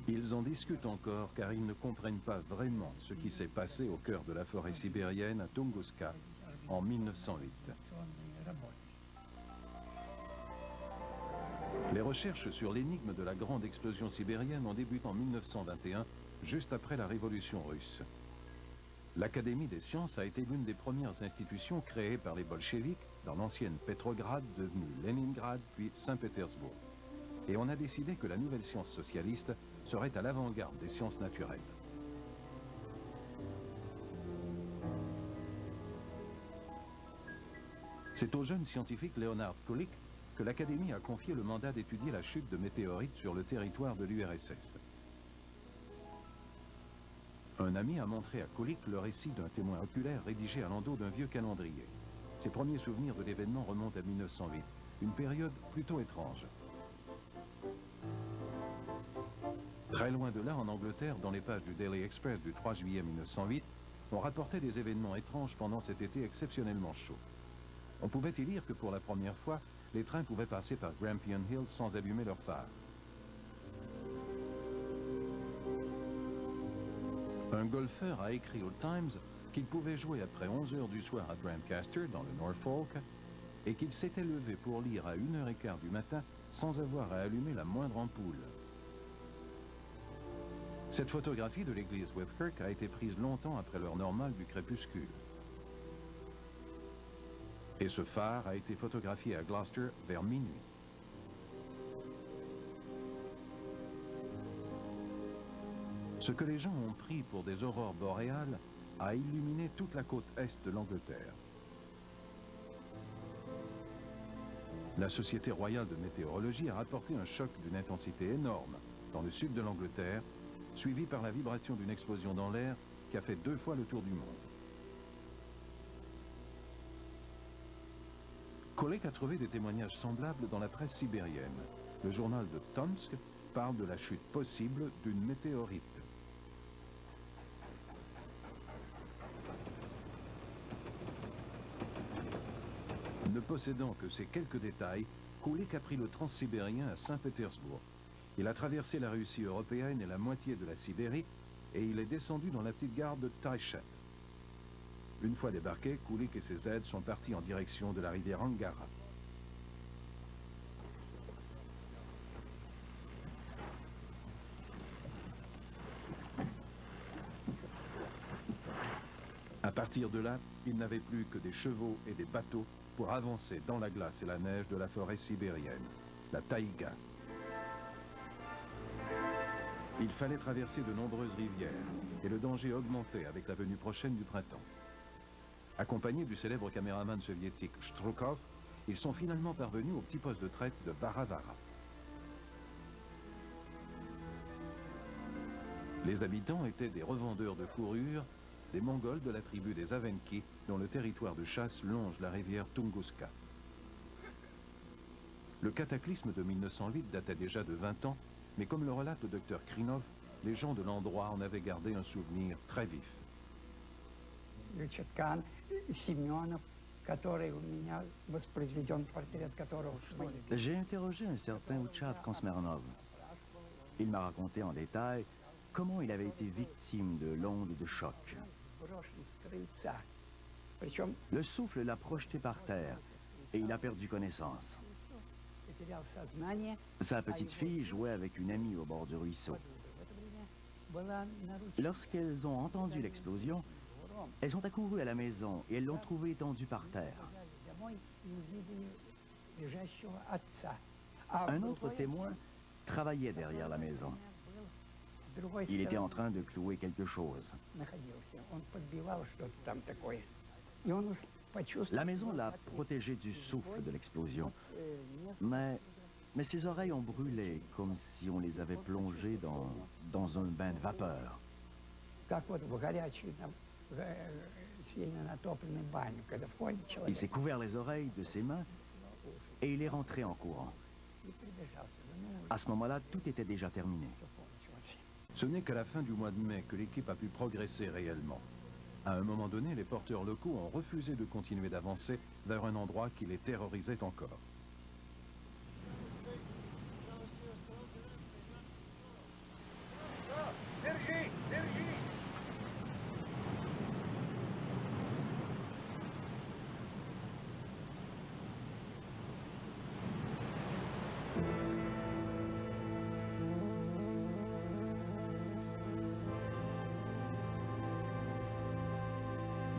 Ils en discutent encore car ils ne comprennent pas vraiment ce qui s'est passé au cœur de la forêt sibérienne à Tunguska en 1908. Les recherches sur l'énigme de la grande explosion sibérienne ont débuté en 1921, juste après la révolution russe. L'Académie des sciences a été l'une des premières institutions créées par les bolcheviks dans l'ancienne Petrograd, devenue Leningrad, puis Saint-Pétersbourg. Et on a décidé que la nouvelle science socialiste serait à l'avant-garde des sciences naturelles. C'est au jeune scientifique Leonard Kulik que l'Académie a confié le mandat d'étudier la chute de météorites sur le territoire de l'URSS. Un ami a montré à Kulik le récit d'un témoin oculaire rédigé à l'endos d'un vieux calendrier. Ses premiers souvenirs de l'événement remontent à 1908, une période plutôt étrange. Très loin de là, en Angleterre, dans les pages du Daily Express du 3 juillet 1908, on rapportait des événements étranges pendant cet été exceptionnellement chaud. On pouvait y lire que pour la première fois, les trains pouvaient passer par Grampian Hill sans allumer leurs phares. Un golfeur a écrit au Times qu'il pouvait jouer après 11 heures du soir à Brancaster, dans le Norfolk, et qu'il s'était levé pour lire à 1h15 du matin sans avoir à allumer la moindre ampoule. Cette photographie de l'église Whitkirk a été prise longtemps après l'heure normale du crépuscule. Et ce phare a été photographié à Gloucester vers minuit. Ce que les gens ont pris pour des aurores boréales a illuminé toute la côte est de l'Angleterre. La Société royale de météorologie a rapporté un choc d'une intensité énorme dans le sud de l'Angleterre, suivi par la vibration d'une explosion dans l'air qui a fait 2 fois le tour du monde. Kulik a trouvé des témoignages semblables dans la presse sibérienne. Le journal de Tomsk parle de la chute possible d'une météorite. Ne possédant que ces quelques détails, Kulik a pris le transsibérien à Saint-Pétersbourg. Il a traversé la Russie européenne et la moitié de la Sibérie et il est descendu dans la petite gare de Taïchet. Une fois débarqué, Kulik et ses aides sont partis en direction de la rivière Angara. À partir de là, ils n'avaient plus que des chevaux et des bateaux pour avancer dans la glace et la neige de la forêt sibérienne, la taïga. Il fallait traverser de nombreuses rivières et le danger augmentait avec la venue prochaine du printemps. Accompagnés du célèbre caméraman soviétique Shtrukov, ils sont finalement parvenus au petit poste de traite de Baravara. Les habitants étaient des revendeurs de fourrures, des Mongols de la tribu des Avenki, dont le territoire de chasse longe la rivière Tunguska. Le cataclysme de 1908 datait déjà de 20 ans, mais comme le relate le docteur Krinov, les gens de l'endroit en avaient gardé un souvenir très vif. J'ai interrogé un certain Uchat Konsmernov. Il m'a raconté en détail comment il avait été victime de l'onde de choc. Le souffle l'a projeté par terre et il a perdu connaissance. Sa petite fille jouait avec une amie au bord du ruisseau. Lorsqu'elles ont entendu l'explosion, elles sont accourues à la maison et elles l'ont trouvé étendu par terre. Un autre témoin travaillait derrière la maison. Il était en train de clouer quelque chose. La maison l'a protégé du souffle de l'explosion, mais ses oreilles ont brûlé comme si on les avait plongées dans un bain de vapeur. Il s'est couvert les oreilles de ses mains et il est rentré en courant. À ce moment-là, tout était déjà terminé. Ce n'est qu'à la fin du mois de mai que l'équipe a pu progresser réellement. À un moment donné, les porteurs locaux ont refusé de continuer d'avancer vers un endroit qui les terrorisait encore.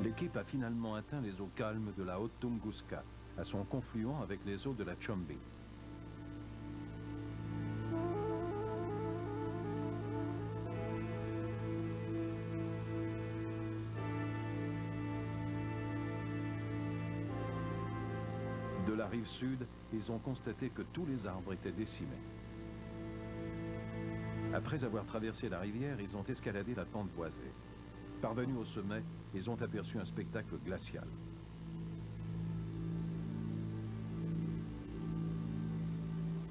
L'équipe a finalement atteint les eaux calmes de la Haute Tunguska, à son confluent avec les eaux de la Chumbi. De la rive sud, ils ont constaté que tous les arbres étaient décimés. Après avoir traversé la rivière, ils ont escaladé la pente boisée. Parvenus au sommet, ils ont aperçu un spectacle glacial.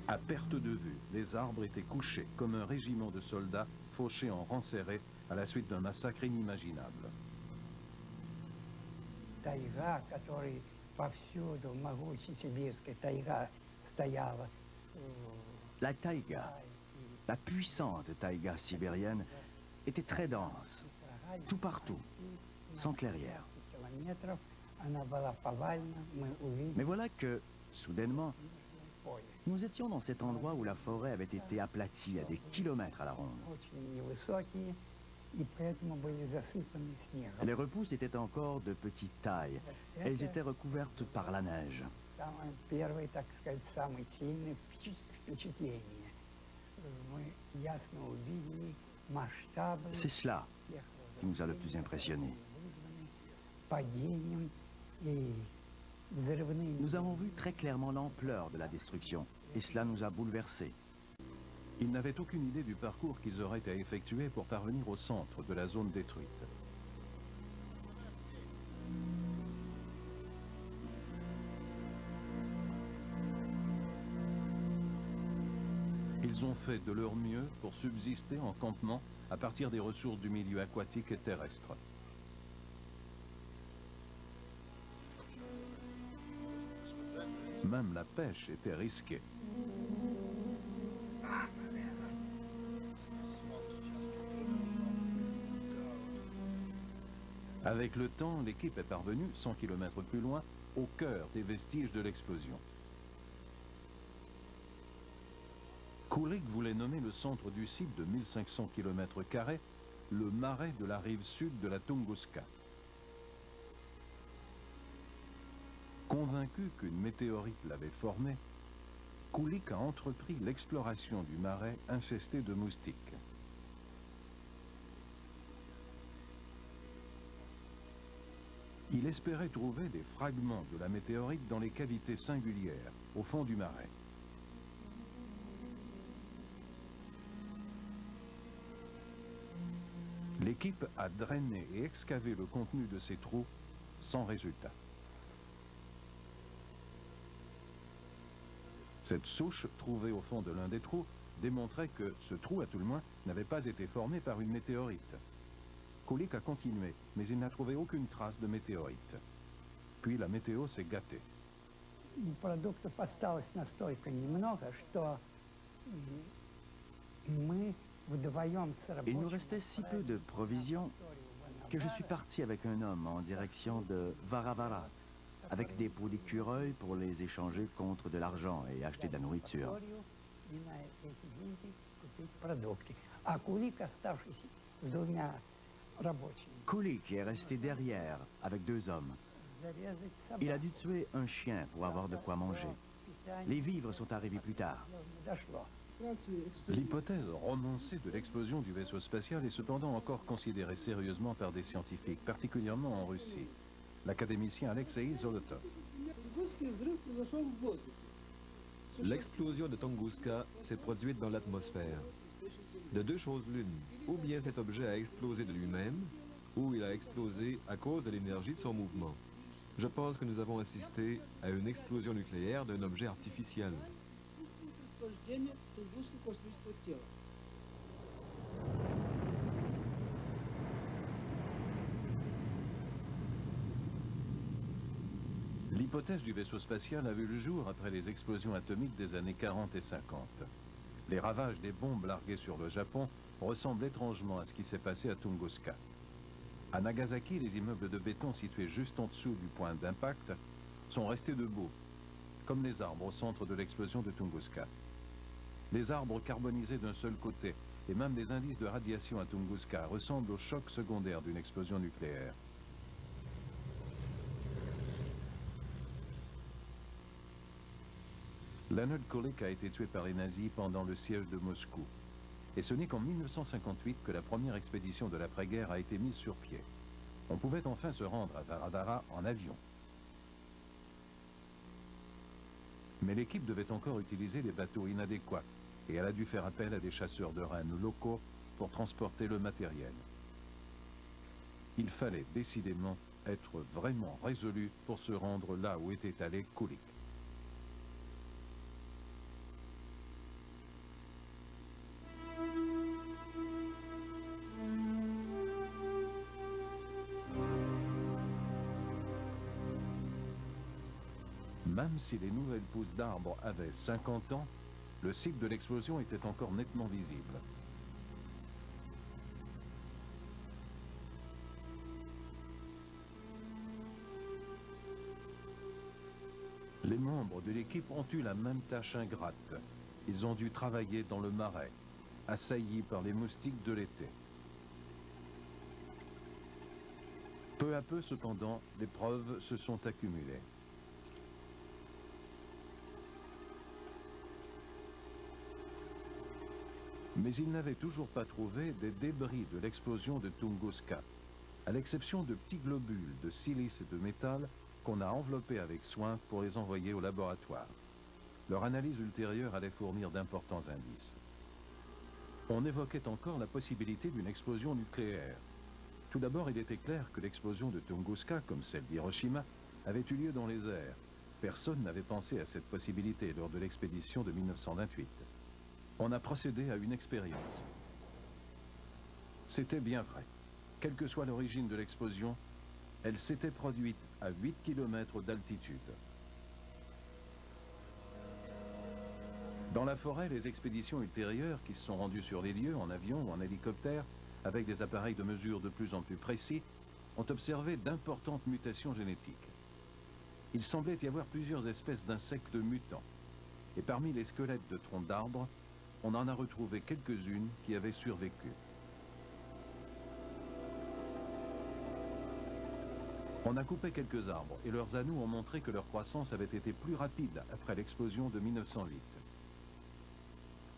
À perte de vue, les arbres étaient couchés comme un régiment de soldats fauchés en rang serré à la suite d'un massacre inimaginable. La taïga, la puissante taïga sibérienne, était très dense, tout partout, sans clairière. Mais voilà que, soudainement, nous étions dans cet endroit où la forêt avait été aplatie à des kilomètres à la ronde. Les repousses étaient encore de petite taille. Elles étaient recouvertes par la neige. C'est cela qui nous a le plus impressionnés. Nous avons vu très clairement l'ampleur de la destruction, et cela nous a bouleversés. Ils n'avaient aucune idée du parcours qu'ils auraient à effectuer pour parvenir au centre de la zone détruite. Ils ont fait de leur mieux pour subsister en campement à partir des ressources du milieu aquatique et terrestre. Même la pêche était risquée. Avec le temps, l'équipe est parvenue, 100 km plus loin, au cœur des vestiges de l'explosion. Kulik voulait nommer le centre du site de 1500 km² le marais de la rive sud de la Tunguska. Convaincu qu'une météorite l'avait formé, Kulik a entrepris l'exploration du marais infesté de moustiques. Il espérait trouver des fragments de la météorite dans les cavités singulières, au fond du marais. L'équipe a drainé et excavé le contenu de ces trous sans résultat. Cette souche, trouvée au fond de l'un des trous, démontrait que ce trou, à tout le moins, n'avait pas été formé par une météorite. Kulik a continué, mais il n'a trouvé aucune trace de météorite. Puis la météo s'est gâtée. Il nous restait si peu de provisions que je suis parti avec un homme en direction de Varavara, avec des peaux d'écureuil pour les échanger contre de l'argent et acheter de la nourriture. Kulik est resté derrière avec 2 hommes. Il a dû tuer un chien pour avoir de quoi manger. Les vivres sont arrivés plus tard. L'hypothèse romancée de l'explosion du vaisseau spatial est cependant encore considérée sérieusement par des scientifiques, particulièrement en Russie. L'académicien Alexei Zolotov. L'explosion de Tunguska s'est produite dans l'atmosphère. De 2 choses l'une, ou bien cet objet a explosé de lui-même, ou il a explosé à cause de l'énergie de son mouvement. Je pense que nous avons assisté à une explosion nucléaire d'un objet artificiel. L'hypothèse du vaisseau spatial a vu le jour après les explosions atomiques des années 40 et 50. Les ravages des bombes larguées sur le Japon ressemblent étrangement à ce qui s'est passé à Tunguska. À Nagasaki, les immeubles de béton situés juste en dessous du point d'impact sont restés debout, comme les arbres au centre de l'explosion de Tunguska. Les arbres carbonisés d'un seul côté et même les indices de radiation à Tunguska ressemblent au choc secondaire d'une explosion nucléaire. Leonard Kulik a été tué par les nazis pendant le siège de Moscou. Et ce n'est qu'en 1958 que la première expédition de l'après-guerre a été mise sur pied. On pouvait enfin se rendre à Varadara en avion. Mais l'équipe devait encore utiliser des bateaux inadéquats et elle a dû faire appel à des chasseurs de rennes locaux pour transporter le matériel. Il fallait décidément être vraiment résolu pour se rendre là où était allé Kulik. Même si les nouvelles pousses d'arbres avaient 50 ans, le site de l'explosion était encore nettement visible. Les membres de l'équipe ont eu la même tâche ingrate. Ils ont dû travailler dans le marais, assaillis par les moustiques de l'été. Peu à peu, cependant, les preuves se sont accumulées. Mais ils n'avaient toujours pas trouvé des débris de l'explosion de Tunguska, à l'exception de petits globules de silice et de métal qu'on a enveloppés avec soin pour les envoyer au laboratoire. Leur analyse ultérieure allait fournir d'importants indices. On évoquait encore la possibilité d'une explosion nucléaire. Tout d'abord, il était clair que l'explosion de Tunguska, comme celle d'Hiroshima, avait eu lieu dans les airs. Personne n'avait pensé à cette possibilité lors de l'expédition de 1928. On a procédé à une expérience. C'était bien vrai. Quelle que soit l'origine de l'explosion, elle s'était produite à 8 km d'altitude. Dans la forêt, les expéditions ultérieures qui se sont rendues sur les lieux, en avion ou en hélicoptère, avec des appareils de mesure de plus en plus précis, ont observé d'importantes mutations génétiques. Il semblait y avoir plusieurs espèces d'insectes mutants. Et parmi les squelettes de troncs d'arbres, on en a retrouvé quelques-unes qui avaient survécu. On a coupé quelques arbres et leurs anneaux ont montré que leur croissance avait été plus rapide après l'explosion de 1908.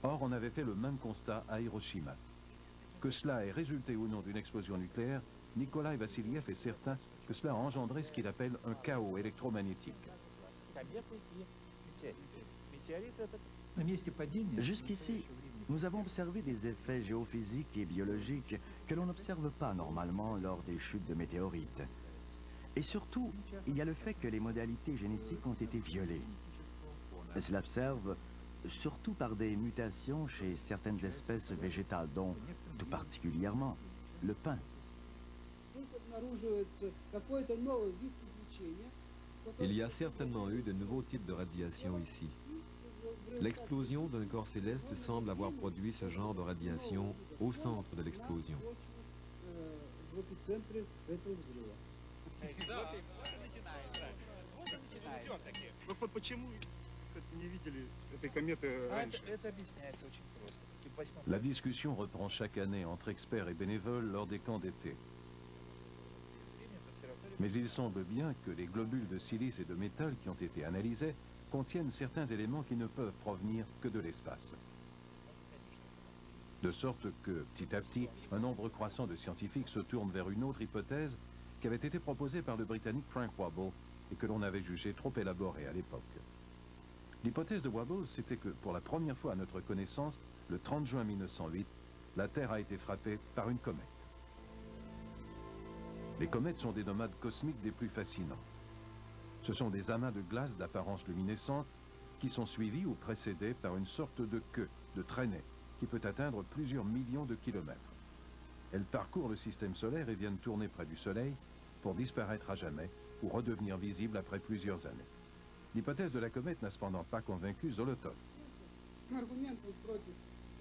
Or, on avait fait le même constat à Hiroshima. Que cela ait résulté ou non d'une explosion nucléaire, Nikolai Vassiliev est certain que cela a engendré ce qu'il appelle un chaos électromagnétique. Jusqu'ici, nous avons observé des effets géophysiques et biologiques que l'on n'observe pas normalement lors des chutes de météorites. Et surtout, il y a le fait que les modalités génétiques ont été violées. Cela observe surtout par des mutations chez certaines espèces végétales, dont tout particulièrement le pin. Il y a certainement eu de nouveaux types de radiation ici. L'explosion d'un corps céleste semble avoir produit ce genre de radiation au centre de l'explosion. центре этого взрыва. Почему не видели этой кометы раньше? Это объясняется очень просто. La discussion reprend chaque année entre experts et bénévoles lors des camps d'été. Mais il semble bien que les globules de silice et de métal qui ont été analysés contiennent certains éléments qui ne peuvent provenir que de l'espace. De sorte que, petit à petit, un nombre croissant de scientifiques se tournent vers une autre hypothèse qui avait été proposée par le Britannique Frank Wabble et que l'on avait jugée trop élaborée à l'époque. L'hypothèse de Wabble, c'était que, pour la première fois à notre connaissance, le 30 juin 1908, la Terre a été frappée par une comète. Les comètes sont des nomades cosmiques des plus fascinants. Ce sont des amas de glace d'apparence luminescente qui sont suivis ou précédés par une sorte de queue, de traînée, qui peut atteindre plusieurs millions de kilomètres. Elles parcourent le système solaire et viennent tourner près du Soleil pour disparaître à jamais ou redevenir visibles après plusieurs années. L'hypothèse de la comète n'a cependant pas convaincu Zolotov.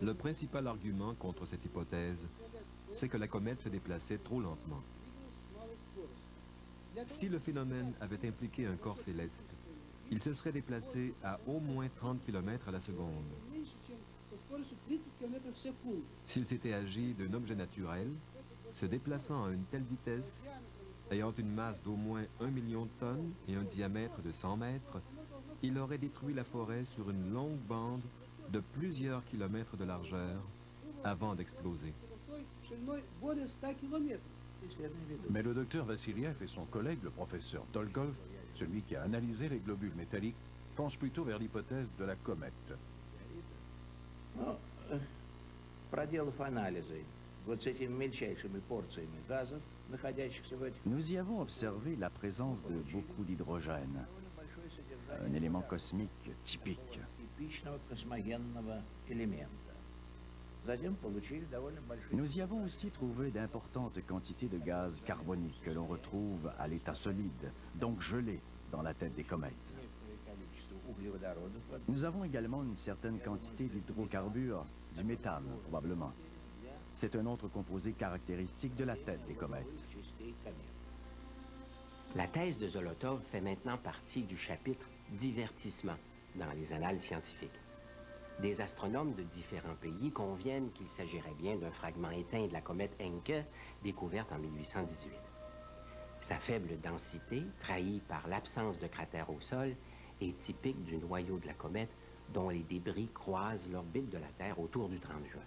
Le principal argument contre cette hypothèse, c'est que la comète se déplaçait trop lentement. Si le phénomène avait impliqué un corps céleste, il se serait déplacé à au moins 30 km à la seconde. S'il s'était agi d'un objet naturel, se déplaçant à une telle vitesse, ayant une masse d'au moins 1 million de tonnes et un diamètre de 100 mètres, il aurait détruit la forêt sur une longue bande de plusieurs kilomètres de largeur avant d'exploser. Mais le docteur Vassiliev et son collègue, le professeur Dolgov, celui qui a analysé les globules métalliques, penchent plutôt vers l'hypothèse de la comète. Nous y avons observé la présence de beaucoup d'hydrogène, un élément cosmique typique. Nous y avons aussi trouvé d'importantes quantités de gaz carbonique que l'on retrouve à l'état solide, donc gelé, dans la tête des comètes. Nous avons également une certaine quantité d'hydrocarbures, du méthane probablement. C'est un autre composé caractéristique de la tête des comètes. La thèse de Zolotov fait maintenant partie du chapitre « Divertissement » dans les annales scientifiques. Des astronomes de différents pays conviennent qu'il s'agirait bien d'un fragment éteint de la comète Encke, découverte en 1818. Sa faible densité, trahie par l'absence de cratères au sol, est typique du noyau de la comète dont les débris croisent l'orbite de la Terre autour du 30 juin.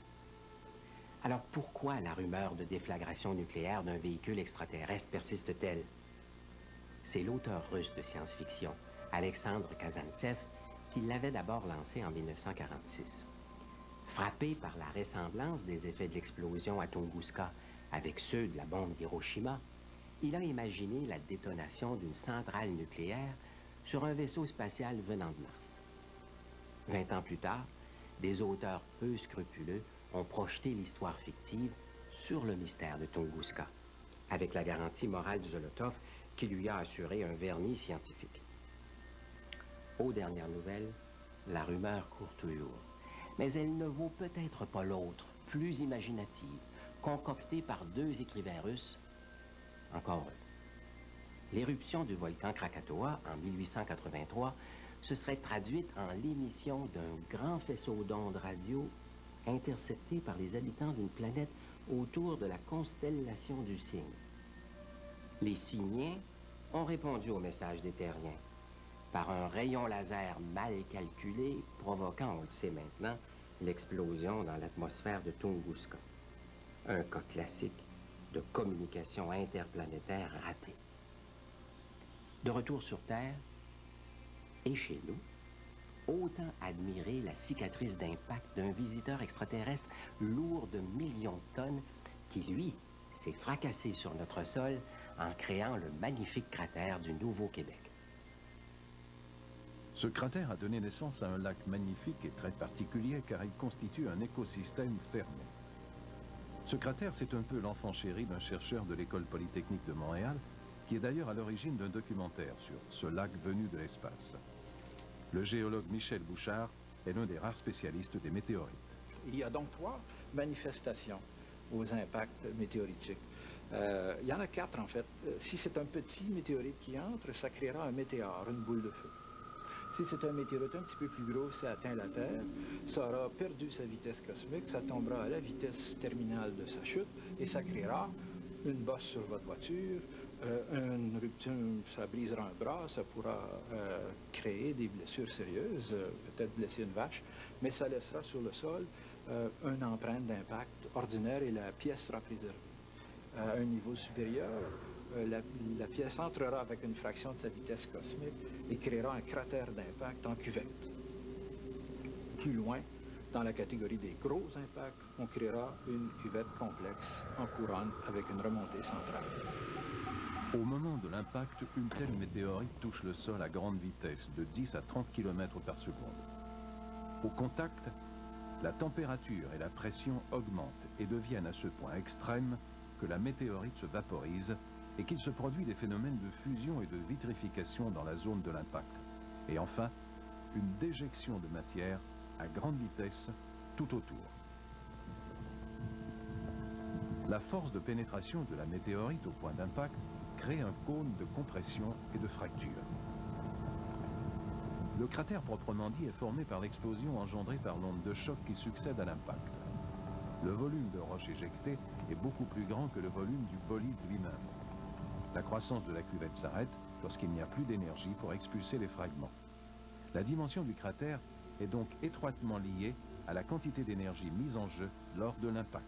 Alors pourquoi la rumeur de déflagration nucléaire d'un véhicule extraterrestre persiste-t-elle? C'est l'auteur russe de science-fiction, Alexandre Kazantsev, qui l'avait d'abord lancé en 1946. Frappé par la ressemblance des effets de l'explosion à Tunguska avec ceux de la bombe d'Hiroshima, il a imaginé la détonation d'une centrale nucléaire sur un vaisseau spatial venant de Mars. 20 ans plus tard, des auteurs peu scrupuleux ont projeté l'histoire fictive sur le mystère de Tunguska, avec la garantie morale de Zolotov qui lui a assuré un vernis scientifique. Aux dernières nouvelles, la rumeur court toujours, mais elle ne vaut peut-être pas l'autre, plus imaginative, concoctée par deux écrivains russes, encore eux. L'éruption du volcan Krakatoa en 1883 se serait traduite en l'émission d'un grand faisceau d'ondes radio intercepté par les habitants d'une planète autour de la constellation du Cygne. Les Cygniens ont répondu au message des Terriens par un rayon laser mal calculé, provoquant, on le sait maintenant, l'explosion dans l'atmosphère de Tunguska. Un cas classique de communication interplanétaire ratée. De retour sur Terre, et chez nous, autant admirer la cicatrice d'impact d'un visiteur extraterrestre lourd de millions de tonnes qui, lui, s'est fracassé sur notre sol en créant le magnifique cratère du Nouveau-Québec. Ce cratère a donné naissance à un lac magnifique et très particulier car il constitue un écosystème fermé. Ce cratère, c'est un peu l'enfant chéri d'un chercheur de l'École polytechnique de Montréal qui est d'ailleurs à l'origine d'un documentaire sur ce lac venu de l'espace. Le géologue Michel Bouchard est l'un des rares spécialistes des météorites. Il y a donc 3 manifestations aux impacts météoritiques. Il y en a 4 en fait. Si c'est un petit météorite qui entre, ça créera un météore, une boule de feu. Si c'est un météorite un petit peu plus gros, ça atteint la Terre, ça aura perdu sa vitesse cosmique, ça tombera à la vitesse terminale de sa chute et ça créera une bosse sur votre voiture, une rupture, ça brisera un bras, ça pourra créer des blessures sérieuses, peut-être blesser une vache, mais ça laissera sur le sol une empreinte d'impact ordinaire et la pièce sera préservée. À un niveau supérieur, la pièce entrera avec une fraction de sa vitesse cosmique et créera un cratère d'impact en cuvette. Plus loin, dans la catégorie des gros impacts, on créera une cuvette complexe en couronne avec une remontée centrale. Au moment de l'impact, une telle météorite touche le sol à grande vitesse, de 10 à 30 km par seconde. Au contact, la température et la pression augmentent et deviennent à ce point extrêmes que la météorite se vaporise et qu'il se produit des phénomènes de fusion et de vitrification dans la zone de l'impact. Et enfin, une déjection de matière à grande vitesse tout autour. La force de pénétration de la météorite au point d'impact crée un cône de compression et de fracture. Le cratère proprement dit est formé par l'explosion engendrée par l'onde de choc qui succède à l'impact. Le volume de roche éjectée est beaucoup plus grand que le volume du bolide lui-même. La croissance de la cuvette s'arrête lorsqu'il n'y a plus d'énergie pour expulser les fragments. La dimension du cratère est donc étroitement liée à la quantité d'énergie mise en jeu lors de l'impact.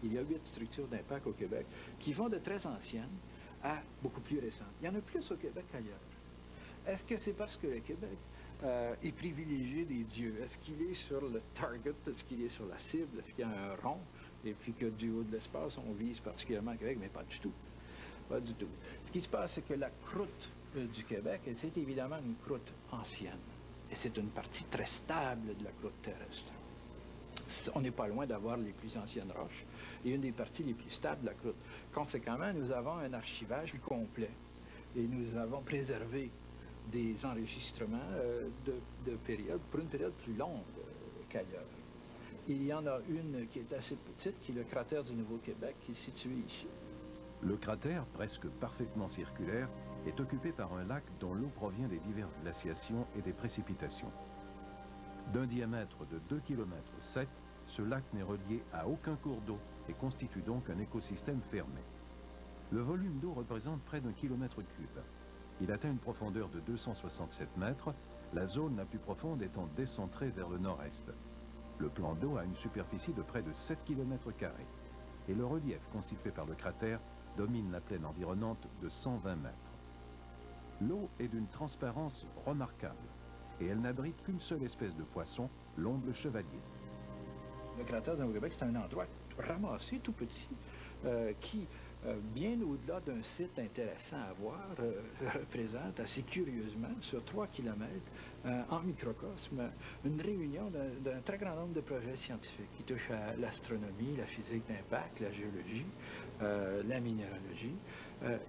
Il y a 8 structures d'impact au Québec qui vont de très anciennes à beaucoup plus récentes. Il y en a plus au Québec qu'ailleurs. Est-ce que c'est parce que le Québec est privilégié des dieux? Est-ce qu'il est sur le target? Est-ce qu'il est sur la cible? Est-ce qu'il y a un rond? Et puis que du haut de l'espace, on vise particulièrement le Québec, mais pas du tout. Pas du tout. Ce qui se passe, c'est que la croûte du Québec, c'est évidemment une croûte ancienne. Et c'est une partie très stable de la croûte terrestre. On n'est pas loin d'avoir les plus anciennes roches et une des parties les plus stables de la croûte. Conséquemment, nous avons un archivage complet et nous avons préservé des enregistrements de périodes, pour une période plus longue qu'ailleurs. Il y en a une qui est assez petite, qui est le cratère du Nouveau-Québec, qui est situé ici. Le cratère, presque parfaitement circulaire, est occupé par un lac dont l'eau provient des diverses glaciations et des précipitations. D'un diamètre de 2,7 km, ce lac n'est relié à aucun cours d'eau et constitue donc un écosystème fermé. Le volume d'eau représente près d'1 km3. Il atteint une profondeur de 267 mètres, la zone la plus profonde étant décentrée vers le nord-est. Le plan d'eau a une superficie de près de 7 km² et le relief constitué par le cratère domine la plaine environnante de 120 mètres. L'eau est d'une transparence remarquable et elle n'abrite qu'une seule espèce de poisson, l'omble chevalier. Le cratère du Nouveau-Québec, c'est un endroit ramassé, tout petit, qui, bien au-delà d'un site intéressant à voir, représente assez curieusement, sur 3 km, en microcosme, une réunion d'un très grand nombre de projets scientifiques qui touchent à l'astronomie, la physique d'impact, la géologie, la minéralogie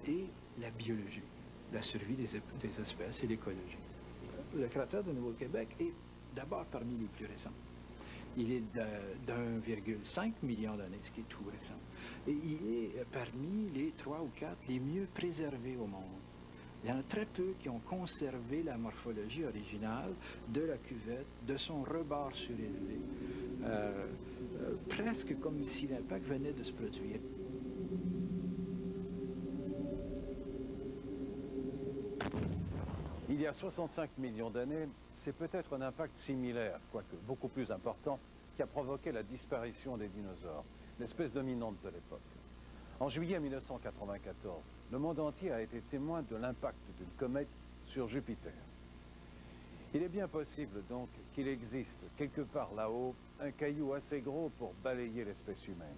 et la biologie, la survie des espèces et l'écologie. Le cratère du Nouveau-Québec est d'abord parmi les plus récents. Il est d'1,5 million d'années, ce qui est tout récent. Et il est parmi les 3 ou 4 les mieux préservés au monde. Il y en a très peu qui ont conservé la morphologie originale de la cuvette, de son rebord surélevé, presque comme si l'impact venait de se produire. Il y a 65 millions d'années, c'est peut-être un impact similaire, quoique beaucoup plus important, qui a provoqué la disparition des dinosaures, l'espèce dominante de l'époque. En juillet 1994, le monde entier a été témoin de l'impact d'une comète sur Jupiter. Il est bien possible donc qu'il existe quelque part là-haut un caillou assez gros pour balayer l'espèce humaine.